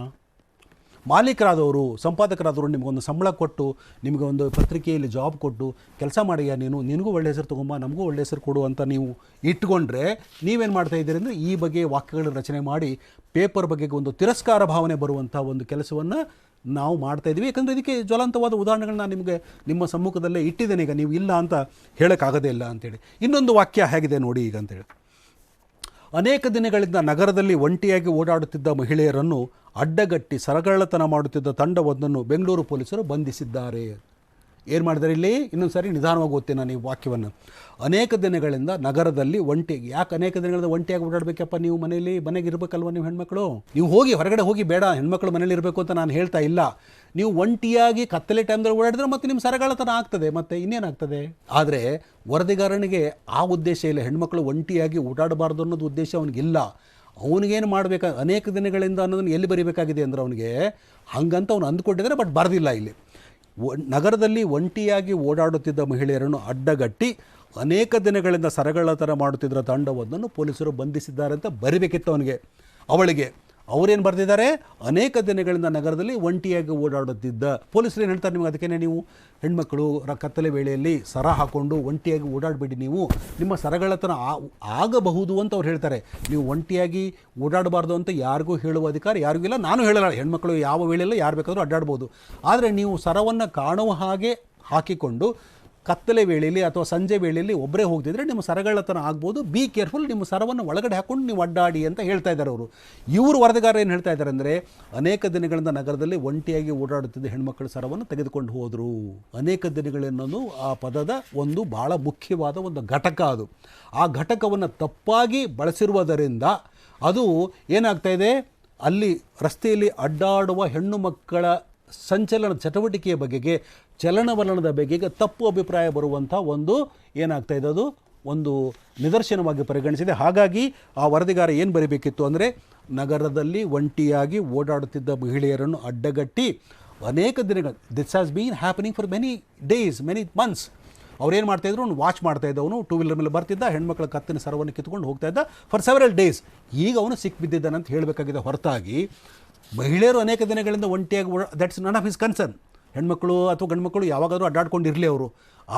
ಮಾಲೀಕರಾದವರು, ಸಂಪಾದಕರಾದವರು ನಿಮಗೊಂದು ಸಂಬಳ ಕೊಟ್ಟು, ನಿಮಗೆ ಒಂದು ಪತ್ರಿಕೆಯಲ್ಲಿ ಜಾಬ್ ಕೊಟ್ಟು, ಕೆಲಸ ಮಾಡಿಯ ನಿನಗೂ ಒಳ್ಳೆ ಹೆಸರು ತೊಗೊಂಬ, ನಮಗೂ ಒಳ್ಳೆ ಹೆಸರು ಕೊಡು ಅಂತ ನೀವು ಇಟ್ಕೊಂಡ್ರೆ, ನೀವೇನು ಮಾಡ್ತಾ ಇದ್ದೀರಿ ಅಂದರೆ, ಈ ಬಗ್ಗೆ ವಾಕ್ಯಗಳ ರಚನೆ ಮಾಡಿ ಪೇಪರ್ ಬಗ್ಗೆ ಒಂದು ತಿರಸ್ಕಾರ ಭಾವನೆ ಬರುವಂಥ ಒಂದು ಕೆಲಸವನ್ನು ನಾವು ಮಾಡ್ತಾಯಿದ್ವಿ. ಯಾಕಂದರೆ ಇದಕ್ಕೆ ಜ್ವಲಂತವಾದ ಉದಾಹರಣೆಗಳನ್ನ ನಿಮಗೆ ನಿಮ್ಮ ಸಮ್ಮುಖದಲ್ಲೇ ಇಟ್ಟಿದ್ದೇನೆ. ಈಗ ನೀವು ಇಲ್ಲ ಅಂತ ಹೇಳೋಕ್ಕಾಗೋದೇ ಇಲ್ಲ ಅಂತೇಳಿ. ಇನ್ನೊಂದು ವಾಕ್ಯ ಹೇಗಿದೆ ನೋಡಿ ಈಗ ಅಂತೇಳಿ, ಅನೇಕ ದಿನಗಳಿಂದ ನಗರದಲ್ಲಿ ಒಂಟಿಯಾಗಿ ಓಡಾಡುತ್ತಿದ್ದ ಮಹಿಳೆಯರನ್ನು ಅಡ್ಡಗಟ್ಟಿ ಸರಗಳ್ಳತನ ಮಾಡುತ್ತಿದ್ದ ತಂಡವೊಂದನ್ನು ಬೆಂಗಳೂರು ಪೊಲೀಸರು ಬಂಧಿಸಿದ್ದಾರೆ. ಏನು ಮಾಡಿದ್ದಾರೆ ಇಲ್ಲಿ? ಇನ್ನೊಂದು ಸಾರಿ ನಿಧಾನವಾಗಿ ಓದ್ತೀನಿ ನಾನು ಈ ವಾಕ್ಯವನ್ನು. ಅನೇಕ ದಿನಗಳಿಂದ ನಗರದಲ್ಲಿ ಯಾಕೆ ಅನೇಕ ದಿನಗಳಿಂದ ಒಂಟಿಯಾಗಿ ಓಡಾಡಬೇಕಪ್ಪ? ನೀವು ಮನೆಗೆ ಇರಬೇಕಲ್ವ ನೀವು ಹೆಣ್ಮಕ್ಳು? ನೀವು ಹೊರಗಡೆ ಹೋಗಿ, ಬೇಡ ಹೆಣ್ಮಕ್ಳು ಮನೇಲಿ ಇರಬೇಕು ಅಂತ ನಾನು ಹೇಳ್ತಾ ಇಲ್ಲ. ನೀವು ಒಂಟಿಯಾಗಿ ಕತ್ತಲೆ ಟೈಮ್ದಲ್ಲಿ ಓಡಾಡಿದ್ರೆ ಮತ್ತೆ ನಿಮ್ಮ ಸರಗಳ್ಳತನ ಆಗ್ತದೆ, ಮತ್ತೆ ಇನ್ನೇನಾಗ್ತದೆ? ಆದರೆ ವರದಿಗಾರನಿಗೆ ಆ ಉದ್ದೇಶ ಇಲ್ಲ. ಹೆಣ್ಮಕ್ಳು ಒಂಟಿಯಾಗಿ ಓಡಾಡಬಾರ್ದು ಅನ್ನೋದು ಉದ್ದೇಶ ಅವನಿಗಿಲ್ಲ. ಅವನಿಗೇನು ಮಾಡಬೇಕು, ಅನೇಕ ದಿನಗಳಿಂದ ಅನ್ನೋದನ್ನು ಎಲ್ಲಿ ಬರೀಬೇಕಾಗಿದೆ ಅಂದರೆ ಅವನಿಗೆ ಹಂಗಂತ ಅವನು ಅಂದ್ಕೊಂಡಿದ್ದಾರೆ, ಬಟ್ ಬರೆದಿಲ್ಲ ಇಲ್ಲಿ. ನಗರದಲ್ಲಿ ಒಂಟಿಯಾಗಿ ಓಡಾಡುತ್ತಿದ್ದ ಮಹಿಳೆಯರನ್ನು ಅಡ್ಡಗಟ್ಟಿ ಅನೇಕ ದಿನಗಳಿಂದ ಸರಗಳ್ಳತನ ಮಾಡುತ್ತಿದ್ದ ತಂಡವೊಂದನ್ನು ಪೊಲೀಸರು ಬಂಧಿಸಿದ್ದಾರೆ ಅಂತ ಬರಿಬೇಕಿತ್ತು ಅವಳಿಗೆ. ಅವರೇನು ಬರೆದಿದ್ದಾರೆ? ಅನೇಕ ದಿನಗಳಿಂದ ನಗರದಲ್ಲಿ ಒಂಟಿಯಾಗಿ ಓಡಾಡುತ್ತಿದ್ದ. ಪೊಲೀಸರು ಏನು ಹೇಳ್ತಾರೆ ನಿಮಗೆ? ಅದಕ್ಕೇ ನೀವು ಹೆಣ್ಮಕ್ಳು ಕತ್ತಲೆ ವೇಳೆಯಲ್ಲಿ ಸರ ಹಾಕ್ಕೊಂಡು ಒಂಟಿಯಾಗಿ ಓಡಾಡಬೇಡಿ, ನಿಮ್ಮ ಸರಗಳ್ಳತನ ಆಗಬಹುದು ಅಂತ ಅವ್ರು ಹೇಳ್ತಾರೆ. ನೀವು ಒಂಟಿಯಾಗಿ ಓಡಾಡಬಾರ್ದು ಅಂತ ಯಾರಿಗೂ ಹೇಳುವ ಅಧಿಕಾರ ಯಾರಿಗೂ ಇಲ್ಲ, ನಾನು ಹೇಳಲ್ಲ. ಹೆಣ್ಮಕ್ಳು ಯಾವ ವೇಳೆಯಲ್ಲ ಯಾರು ಬೇಕಾದರೂ ಅಡ್ಡಾಡ್ಬೋದು. ಆದರೆ ನೀವು ಸರವನ್ನು ಕಾಣುವ ಹಾಗೆ ಹಾಕಿಕೊಂಡು ಕತ್ತಲೆ ವೇಳೆಯಲ್ಲಿ ಅಥವಾ ಸಂಜೆ ವೇಳೆಯಲ್ಲಿ ಒಬ್ಬರೇ ಹೋಗ್ತಿದ್ರೆ ನಿಮ್ಮ ಸರಗಳ್ಳತನ ಆಗ್ಬೋದು. ಬಿ ಕೇರ್ಫುಲ್, ನಿಮ್ಮ ಸರವನ್ನು ಒಳಗಡೆ ಹಾಕ್ಕೊಂಡು ನೀವು ಅಡ್ಡಾಡಿ ಅಂತ ಹೇಳ್ತಾ ಇದ್ದಾರೆ ಅವರು. ಇವರು ವರದಿಗಾರ ಏನು ಹೇಳ್ತಾ ಇದ್ದಾರೆ ಅಂದರೆ, ಅನೇಕ ದಿನಗಳಿಂದ ನಗರದಲ್ಲಿ ಒಂಟಿಯಾಗಿ ಓಡಾಡುತ್ತಿದ್ದ ಹೆಣ್ಮಕ್ಕಳ ಸರವನ್ನು ತೆಗೆದುಕೊಂಡು ಹೋದರು. ಅನೇಕ ದಿನಗಳನ್ನೋದು ಆ ಪದದ ಒಂದು ಭಾಳ ಮುಖ್ಯವಾದ ಒಂದು ಘಟಕ. ಅದು ಆ ಘಟಕವನ್ನು ತಪ್ಪಾಗಿ ಬಳಸಿರುವುದರಿಂದ ಅದು ಏನಾಗ್ತಾ ಇದೆ, ಅಲ್ಲಿ ರಸ್ತೆಯಲ್ಲಿ ಅಡ್ಡಾಡುವ ಹೆಣ್ಣು ಮಕ್ಕಳ ಸಂಚಲನ ಚಟುವಟಿಕೆಯ ಬಗೆಗೆ, ಚಲನವಲನದ ಬಗೆಗೆ ತಪ್ಪು ಅಭಿಪ್ರಾಯ ಬರುವಂಥ ಒಂದು ಏನಾಗ್ತಾ ಇದೆ, ಅದು ಒಂದು ನಿದರ್ಶನವಾಗಿ ಪರಿಗಣಿಸಿದೆ. ಹಾಗಾಗಿ ಆ ವರದಿಗಾರ ಏನು ಬರೀಬೇಕಿತ್ತು ಅಂದರೆ, ನಗರದಲ್ಲಿ ಒಂಟಿಯಾಗಿ ಓಡಾಡುತ್ತಿದ್ದ ಮಹಿಳೆಯರನ್ನು ಅಡ್ಡಗಟ್ಟಿ ಅನೇಕ ದಿನಗಳು, this has been happening for many days, many months. ಅವ್ರೇನು ಮಾಡ್ತಾಯಿದ್ರು, ಅವ್ನು ವಾಚ್ ಮಾಡ್ತಾ ಇದ್ದವನು, ಟೂ ವೀಲರ್ ಮೇಲೆ ಬರ್ತಿದ್ದ, ಹೆಣ್ಮಕ್ಳ ಕತ್ತಿನ ಸರವನ್ನು ಕಿತ್ಕೊಂಡು ಹೋಗ್ತಾ ಇದ್ದ ಫಾರ್ ಸೆವೆರಲ್ ಡೇಸ್. ಈಗ ಅವನು ಸಿಕ್ಬಿದ್ದಿದ್ದಾನೆ ಅಂತ ಹೇಳಬೇಕಾಗಿದೆ ಹೊರತಾಗಿ ಮಹಿಳೆಯರು ಅನೇಕ ದಿನಗಳಿಂದ ಒಂಟಿಯಾಗಿ that's none of his concern. ಹೆಣ್ಮಕ್ಳು ಅಥವಾ ಗಂಡ್ಮಕ್ಳು ಯಾವಾಗಾದರೂ ಅಡ್ಡಾಡ್ಕೊಂಡಿರಲಿ ಅವರು.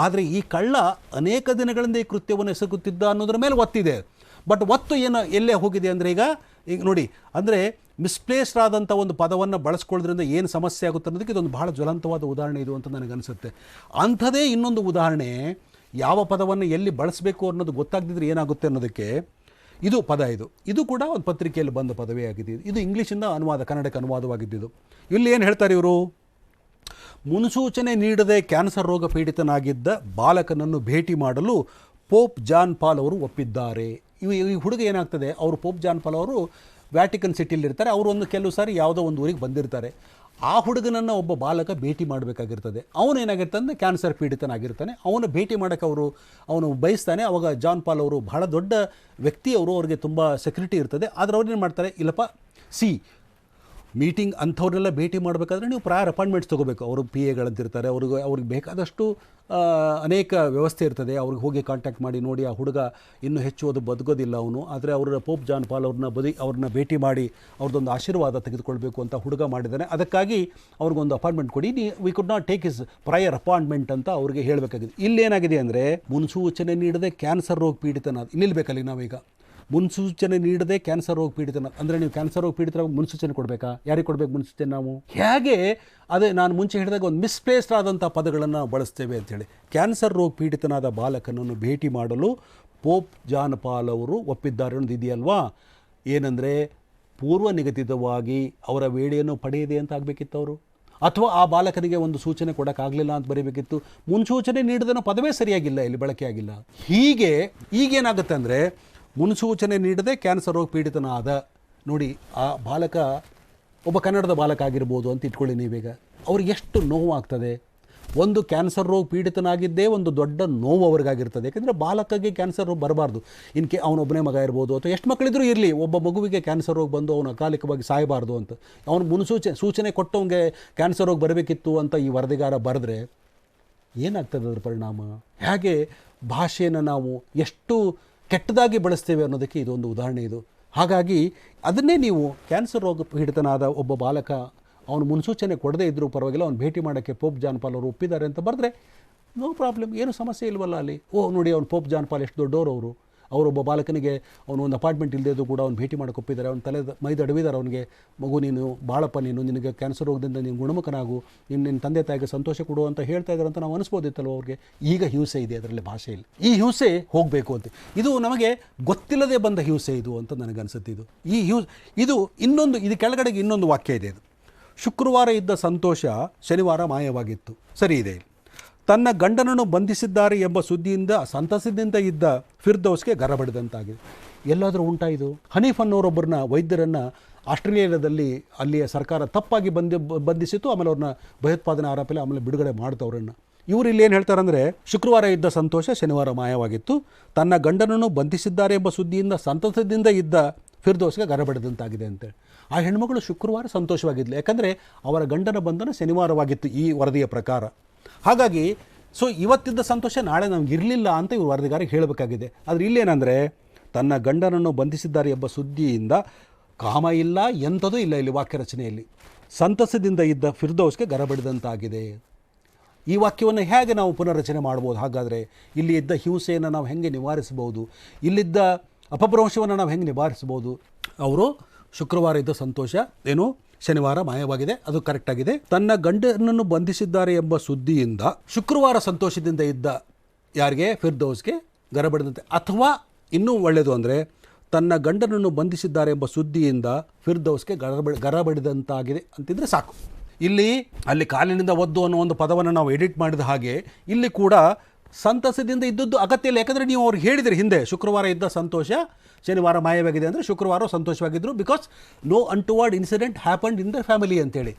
ಆದರೆ ಈ ಕಳ್ಳ ಅನೇಕ ದಿನಗಳಿಂದ ಈ ಕೃತ್ಯವನ್ನು ಎಸಗುತ್ತಿದ್ದ ಅನ್ನೋದ್ರ ಮೇಲೆ ಒತ್ತಿದೆ. ಬಟ್ ಒತ್ತು ಏನು ಎಲ್ಲೇ ಹೋಗಿದೆ ಅಂದರೆ ಈಗ ನೋಡಿ, ಅಂದರೆ ಮಿಸ್ಪ್ಲೇಸ್ಡ್ ಆದಂಥ ಒಂದು ಪದವನ್ನು ಬಳಸ್ಕೊಳ್ಳೋದ್ರಿಂದ ಏನು ಸಮಸ್ಯೆ ಆಗುತ್ತೆ ಅನ್ನೋದಕ್ಕೆ ಇದೊಂದು ಭಾಳ ಜ್ವಲಂತವಾದ ಉದಾಹರಣೆ ಇದು ಅಂತ ನನಗನ್ನಿಸುತ್ತೆ. ಅಂಥದೇ ಇನ್ನೊಂದು ಉದಾಹರಣೆ, ಯಾವ ಪದವನ್ನು ಎಲ್ಲಿ ಬಳಸಬೇಕು ಅನ್ನೋದು ಗೊತ್ತಾಗದಿದ್ರೆ ಏನಾಗುತ್ತೆ ಅನ್ನೋದಕ್ಕೆ ಇದು ಪದ. ಇದು ಕೂಡ ಒಂದು ಪತ್ರಿಕೆಯಲ್ಲಿ ಬಂದ ಪದವೇ ಆಗಿದೆ. ಇದು ಇಂಗ್ಲೀಷಿಂದ ಕನ್ನಡಕ್ಕೆ ಅನುವಾದವಾಗಿದ್ದು. ಇಲ್ಲಿ ಏನು ಹೇಳ್ತಾರೆ ಇವರು, ಮುನ್ಸೂಚನೆ ನೀಡದೆ ಕ್ಯಾನ್ಸರ್ ರೋಗ ಪೀಡಿತನಾಗಿದ್ದ ಬಾಲಕನನ್ನು ಭೇಟಿ ಮಾಡಲು ಪೋಪ್ ಜಾನ್ ಪಾಲ್ ಅವರು ಒಪ್ಪಿದ್ದಾರೆ. ಈ ಹುಡುಗ ಏನಾಗ್ತದೆ, ಅವರು ಪೋಪ್ ಜಾನ್ ಪಾಲ್ ಅವರು ವ್ಯಾಟಿಕನ್ ಸಿಟಿಲಿರ್ತಾರೆ. ಅವರು ಕೆಲವು ಸಾರಿ ಯಾವುದೋ ಒಂದು ಊರಿಗೆ ಬಂದಿರ್ತಾರೆ. ಆ ಹುಡುಗನನ್ನು ಒಬ್ಬ ಬಾಲಕ ಭೇಟಿ ಮಾಡಬೇಕಾಗಿರ್ತದೆ. ಅವನೇನಾಗಿರ್ತಾನೆ, ಕ್ಯಾನ್ಸರ್ ಪೀಡಿತನಾಗಿರ್ತಾನೆ. ಅವನು ಭೇಟಿ ಮಾಡೋಕ್ಕೆ ಅವನು ಬಯಸ್ತಾನೆ. ಅವಾಗ ಜಾನ್ ಪಾಲ್ ಅವರು ಬಹಳ ದೊಡ್ಡ ವ್ಯಕ್ತಿ, ಅವ್ರಿಗೆ ತುಂಬ ಸೆಕ್ಯೂರಿಟಿ ಇರ್ತದೆ. ಆದರೆ ಅವ್ರು ಏನು ಮಾಡ್ತಾರೆ, ಇಲ್ಲಪ್ಪ ಮೀಟಿಂಗ್ ಅಂಥವ್ರನ್ನೆಲ್ಲ ಭೇಟಿ ಮಾಡಬೇಕಾದ್ರೆ ನೀವು ಪ್ರಯರ್ ಅಪಾಯಿಂಟ್ಮೆಂಟ್ಸ್ ತೊಗೋಬೇಕು. ಅವರು PA ಅವ್ರಿಗೆ ಬೇಕಾದಷ್ಟು ಅನೇಕ ವ್ಯವಸ್ಥೆ ಇರ್ತದೆ. ಅವ್ರಿಗೆ ಹೋಗಿ ಕಾಂಟ್ಯಾಕ್ಟ್ ಮಾಡಿ ನೋಡಿ, ಆ ಹುಡುಗ ಇನ್ನೂ ಹೆಚ್ಚು ಅದು ಬದುಕೋದಿಲ್ಲ ಅವನು, ಆದರೆ ಅವರ ಪೋಪ್ ಜಾನ್ ಪಾಲ್ ಅವ್ರನ್ನ ಭೇಟಿ ಮಾಡಿ ಅವ್ರದ್ದೊಂದು ಆಶೀರ್ವಾದ ತೆಗೆದುಕೊಳ್ಬೇಕು ಅಂತ ಹುಡುಗ ಮಾಡಿದ್ದಾನೆ. ಅದಕ್ಕಾಗಿ ಅವ್ರಿಗೊಂದು ಅಪಾಯಿಂಟ್ಮೆಂಟ್ ಕೊಡಿ, we could not take his prior appointment ಅಂತ ಅವ್ರಿಗೆ ಹೇಳಬೇಕಾಗಿದೆ. ಇಲ್ಲೇನಾಗಿದೆ ಅಂದರೆ, ಮುನ್ಸೂಚನೆ ನೀಡದೆ ಕ್ಯಾನ್ಸರ್ ರೋಗ ಪೀಡಿತನ, ನಿಲ್ಲಬೇಕಲ್ಲಿ ನಾವೀಗ ಮುನ್ಸೂಚನೆ ನೀಡದೆ ಕ್ಯಾನ್ಸರ್ ರೋಗ ಪೀಡಿತನ ಅಂದರೆ, ನೀವು ಕ್ಯಾನ್ಸರ್ ರೋಗ ಪೀಡಿತರಾಗಿ ಮುನ್ಸೂಚನೆ ಕೊಡಬೇಕಾ? ಯಾರಿಗೆ ಕೊಡಬೇಕು ಮುನ್ಸೂಚನೆ? ನಾವು ಹೇಗೆ ಅದೇ ನಾನು ಮುಂಚೆ ಹೇಳಿದಾಗ ಒಂದು ಮಿಸ್ಪ್ಲೇಸ್ಡ್ ಆದಂಥ ಪದಗಳನ್ನು ಬಳಸ್ತೇವೆ ಅಂಥೇಳಿ. ಕ್ಯಾನ್ಸರ್ ರೋಗ ಪೀಡಿತನಾದ ಬಾಲಕನನ್ನು ಭೇಟಿ ಮಾಡಲು ಪೋಪ್ ಜಾನ್ ಪಾಲ್ ಅವರು ಒಪ್ಪಿದ್ದಾರೆ ಅನ್ನೋದು ಇದೆಯಲ್ವಾ. ಏನಂದರೆ, ಪೂರ್ವ ನಿಗದಿತವಾಗಿ ಅವರ ವೇಳೆಯನ್ನು ಪಡೆಯದೆ ಅಂತ ಆಗಬೇಕಿತ್ತು ಅವರು, ಅಥವಾ ಆ ಬಾಲಕನಿಗೆ ಒಂದು ಸೂಚನೆ ಕೊಡೋಕ್ಕಾಗಲಿಲ್ಲ ಅಂತ ಬರೀಬೇಕಿತ್ತು. ಮುನ್ಸೂಚನೆ ನೀಡದನೋ ಪದವೇ ಸರಿಯಾಗಿಲ್ಲ, ಇಲ್ಲಿ ಬಳಕೆಯಾಗಿಲ್ಲ. ಈಗೇನಾಗುತ್ತೆ ಅಂದರೆ, ಮುನ್ಸೂಚನೆ ನೀಡದೆ ಕ್ಯಾನ್ಸರ್ ರೋಗ ಪೀಡಿತನಾದ, ನೋಡಿ ಆ ಬಾಲಕ ಒಬ್ಬ ಕನ್ನಡದ ಬಾಲಕ ಆಗಿರ್ಬೋದು ಅಂತ ಇಟ್ಕೊಳ್ಳಿ ನೀವೀಗ. ಅವ್ರಿಗೆ ಎಷ್ಟು ನೋವಾಗ್ತದೆ. ಒಂದು ಕ್ಯಾನ್ಸರ್ ರೋಗ ಪೀಡಿತನಾಗಿದ್ದೇ ಒಂದು ದೊಡ್ಡ ನೋವು ಅವ್ರಿಗಾಗಿರ್ತದೆ. ಯಾಕೆಂದರೆ ಬಾಲಕಗೆ ಕ್ಯಾನ್ಸರ್ ರೋಗ ಬರಬಾರ್ದು. ಅವನೊಬ್ಬನೇ ಮಗ ಇರ್ಬೋದು ಅಥವಾ ಎಷ್ಟು ಮಕ್ಕಳಿದ್ರೂ ಇರಲಿ, ಒಬ್ಬ ಮಗುವಿಗೆ ಕ್ಯಾನ್ಸರ್ ರೋಗ ಬಂದು ಅವನು ಅಕಾಲಿಕವಾಗಿ ಸಾಯಬಾರ್ದು ಅಂತ ಅವನು ಸೂಚನೆ ಕೊಟ್ಟವನಿಗೆ ಕ್ಯಾನ್ಸರ್ ರೋಗ ಬರಬೇಕಿತ್ತು ಅಂತ ಈ ವರದಿಗಾರ ಬರೆದ್ರೆ ಏನಾಗ್ತದೆ ಅದರ ಪರಿಣಾಮ? ಹೇಗೆ ಭಾಷೆಯನ್ನು ನಾವು ಎಷ್ಟು ಕೆಟ್ಟದಾಗಿ ಬಳಸ್ತೇವೆ ಅನ್ನೋದಕ್ಕೆ ಇದೊಂದು ಉದಾಹರಣೆ ಇದು. ಹಾಗಾಗಿ ಅದನ್ನೇ ನೀವು ಕ್ಯಾನ್ಸರ್ ರೋಗ ಪೀಡಿತನಾದ ಒಬ್ಬ ಬಾಲಕ ಅವನು ಮುನ್ಸೂಚನೆ ಕೊಡದೇ ಇದ್ದರೂ ಪರವಾಗಿಲ್ಲ, ಅವನು ಭೇಟಿ ಮಾಡೋಕ್ಕೆ ಪೋಪ್ ಜಾನ್ ಪಾಲ್ ಅವರು ಒಪ್ಪಿದ್ದಾರೆ ಅಂತ ಬರೆದ್ರೆ ನೋ ಪ್ರಾಬ್ಲಮ್, ಏನು ಸಮಸ್ಯೆ ಇಲ್ವಲ್ಲ ಅಲ್ಲಿ. ನೋಡಿ, ಅವ್ನು ಪೋಪ್ ಜಾನ್ ಪಾಲ್ ಎಷ್ಟು ದೊಡ್ಡವರು. ಅವರೊಬ್ಬ ಬಾಲಕನಿಗೆ ಒಂದು ಅಪಾಯಿಂಟ್ಮೆಂಟ್ ಇಲ್ಲದೇ ಕೂಡ ಅವ್ನು ಭೇಟಿ ಮಾಡೋಕೆ ಒಪ್ಪಿದ್ದಾರೆ. ಅವ್ನು ಮೈದಡವಿದ್ದಾರೆ ಅವನಿಗೆ, ಮಗು ನೀನು ಬಾಳಪ್ಪ, ನಿನಗೆ ಕ್ಯಾನ್ಸರ್ ರೋಗದಿಂದ ನೀನು ಗುಣಮುಖನಾಗು, ನಿನ್ನ ತಂದೆ ತಾಯಿಗೆ ಸಂತೋಷ ಕೊಡು ಅಂತ ಹೇಳ್ತಾ ಇದ್ದಾರೆ ಅಂತ ನಾವು ಅನಿಸ್ಬೋದಿತ್ತಲ್ವ ಅವ್ರಿಗೆ. ಈಗ ಹಿಂಸೆ ಇದೆ ಅದರಲ್ಲಿ, ಭಾಷೆಯಲ್ಲಿ ಈ ಹಿಂಸೆ ಹೋಗಬೇಕು ಅಂತ. ಇದು ನಮಗೆ ಗೊತ್ತಿಲ್ಲದೆ ಬಂದ ಹಿಂಸೆ ಇದು ಅಂತ ನನಗನ್ಸುತ್ತೆ. ಇದು ಇನ್ನೊಂದು, ಇದು ಕೆಳಗಡೆಗೆ ಇನ್ನೊಂದು ವಾಕ್ಯ ಇದೆ. ಇದು ಶುಕ್ರವಾರ ಇದ್ದ ಸಂತೋಷ ಶನಿವಾರ ಮಾಯವಾಗಿತ್ತು. ಸರಿ ಇದೆ. ತನ್ನ ಗಂಡನನ್ನು ಬಂಧಿಸಿದ್ದಾರೆ ಎಂಬ ಸುದ್ದಿಯಿಂದ ಸಂತಸದಿಂದ ಇದ್ದ ಫಿರ್ದೌಸ್ಗೆ ಗರಬಡಿದಂತಾಗಿದೆ. ಎಲ್ಲಾದರೂ ಉಂಟಾ ಇದು? ಹನೀಫ್ ಅನ್ನೋರೊಬ್ಬರನ್ನ, ವೈದ್ಯರನ್ನು ಆಸ್ಟ್ರೇಲಿಯಾದಲ್ಲಿ ಅಲ್ಲಿಯ ಸರ್ಕಾರ ತಪ್ಪಾಗಿ ಬಂಧಿಸಿತು. ಆಮೇಲೆ ಅವ್ರನ್ನ ಭಯೋತ್ಪಾದನೆ ಆರೋಪದಲ್ಲಿ ಆಮೇಲೆ ಬಿಡುಗಡೆ ಮಾಡ್ತು ಅವರನ್ನು. ಇವರು ಇಲ್ಲಿ ಏನು ಹೇಳ್ತಾರಂದರೆ, ಶುಕ್ರವಾರ ಇದ್ದ ಸಂತೋಷ ಶನಿವಾರ ಮಾಯವಾಗಿತ್ತು. ತನ್ನ ಗಂಡನನ್ನು ಬಂಧಿಸಿದ್ದಾರೆ ಎಂಬ ಸುದ್ದಿಯಿಂದ ಸಂತಸದಿಂದ ಇದ್ದ ಫಿರ್ದೌಸ್ಗೆ ಗರಬಡಿದಂತಾಗಿದೆ ಅಂತೇಳಿ. ಆ ಹೆಣ್ಮಗಳು ಶುಕ್ರವಾರ ಸಂತೋಷವಾಗಿದ್ಲು, ಯಾಕಂದರೆ ಅವರ ಗಂಡನ ಬಂಧನ ಶನಿವಾರವಾಗಿತ್ತು ಈ ವರದಿಯ ಪ್ರಕಾರ. ಹಾಗಾಗಿ ಇವತ್ತಿದ್ದ ಸಂತೋಷ ನಾಳೆ ನಮ್ಗೆ ಇರಲಿಲ್ಲ ಅಂತ ಇವರು ವರದಿಗಾರಿಗೆ ಹೇಳಬೇಕಾಗಿದೆ. ಆದರೆ ಇಲ್ಲೇನೆಂದರೆ, ತನ್ನ ಗಂಡನನ್ನು ಬಂಧಿಸಿದ್ದಾರೆ ಎಂಬ ಸುದ್ದಿಯಿಂದ ಕಾಮ ಇಲ್ಲ, ಎಂಥದೂ ಇಲ್ಲ ಇಲ್ಲಿ ವಾಕ್ಯ ರಚನೆಯಲ್ಲಿ. ಸಂತಸದಿಂದ ಇದ್ದ ಫಿರ್ದೌಸ್ಗೆ ಗರಬಡಿದಂತಾಗಿದೆ. ಈ ವಾಕ್ಯವನ್ನು ಹೇಗೆ ನಾವು ಪುನರ್ರಚನೆ ಮಾಡ್ಬೋದು? ಹಾಗಾದರೆ ಇಲ್ಲಿ ಇದ್ದ ಹಿಂಸೆಯನ್ನು ನಾವು ಹೇಗೆ ನಿವಾರಿಸ್ಬೋದು? ಇಲ್ಲಿದ್ದ ಅಪಭ್ರಂಶವನ್ನು ನಾವು ಹೆಂಗೆ ನಿವಾರಿಸ್ಬೋದು? ಅವರು ಶುಕ್ರವಾರ ಇದ್ದ ಸಂತೋಷ ಏನು ಶನಿವಾರ ಮಾಯವಾಗಿದೆ, ಅದು ಕರೆಕ್ಟಾಗಿದೆ. ತನ್ನ ಗಂಡನನ್ನು ಬಂಧಿಸಿದ್ದಾರೆ ಎಂಬ ಸುದ್ದಿಯಿಂದ ಶುಕ್ರವಾರ ಸಂತೋಷದಿಂದ ಇದ್ದ ಯಾರಿಗೆ? ಫಿರ್ದೌಸ್ಗೆ ಗರಬಡಿದಂತೆ. ಅಥವಾ ಇನ್ನೂ ಒಳ್ಳೆಯದು ಅಂದರೆ, ತನ್ನ ಗಂಡನನ್ನು ಬಂಧಿಸಿದ್ದಾರೆ ಎಂಬ ಸುದ್ದಿಯಿಂದ ಫಿರ್ದೌಸ್ಗೆ ಗರಬಡಿದಂತಾಗಿದೆ ಅಂತಿದ್ರೆ ಸಾಕು. ಅಲ್ಲಿ ಕಾಲಿನಿಂದ ಒದ್ದು ಅನ್ನೋ ಒಂದು ಪದವನ್ನು ನಾವು ಎಡಿಟ್ ಮಾಡಿದ ಹಾಗೆ ಇಲ್ಲಿ ಕೂಡ ಸಂತಸದಿಂದ ಇದ್ದದ್ದು ಅಗತ್ಯ ಇಲ್ಲ. ಯಾಕಂದರೆ ನೀವು ಅವ್ರಿಗೆ ಹೇಳಿದ್ರಿ ಹಿಂದೆ, ಶುಕ್ರವಾರ ಇದ್ದ ಸಂತೋಷ ಶನಿವಾರ ಮಾಯವಾಗಿದೆ ಅಂದರೆ ಶುಕ್ರವಾರ ಸಂತೋಷವಾಗಿದ್ದರು, because no untoward incident happened in the family ಅಂತೇಳಿ.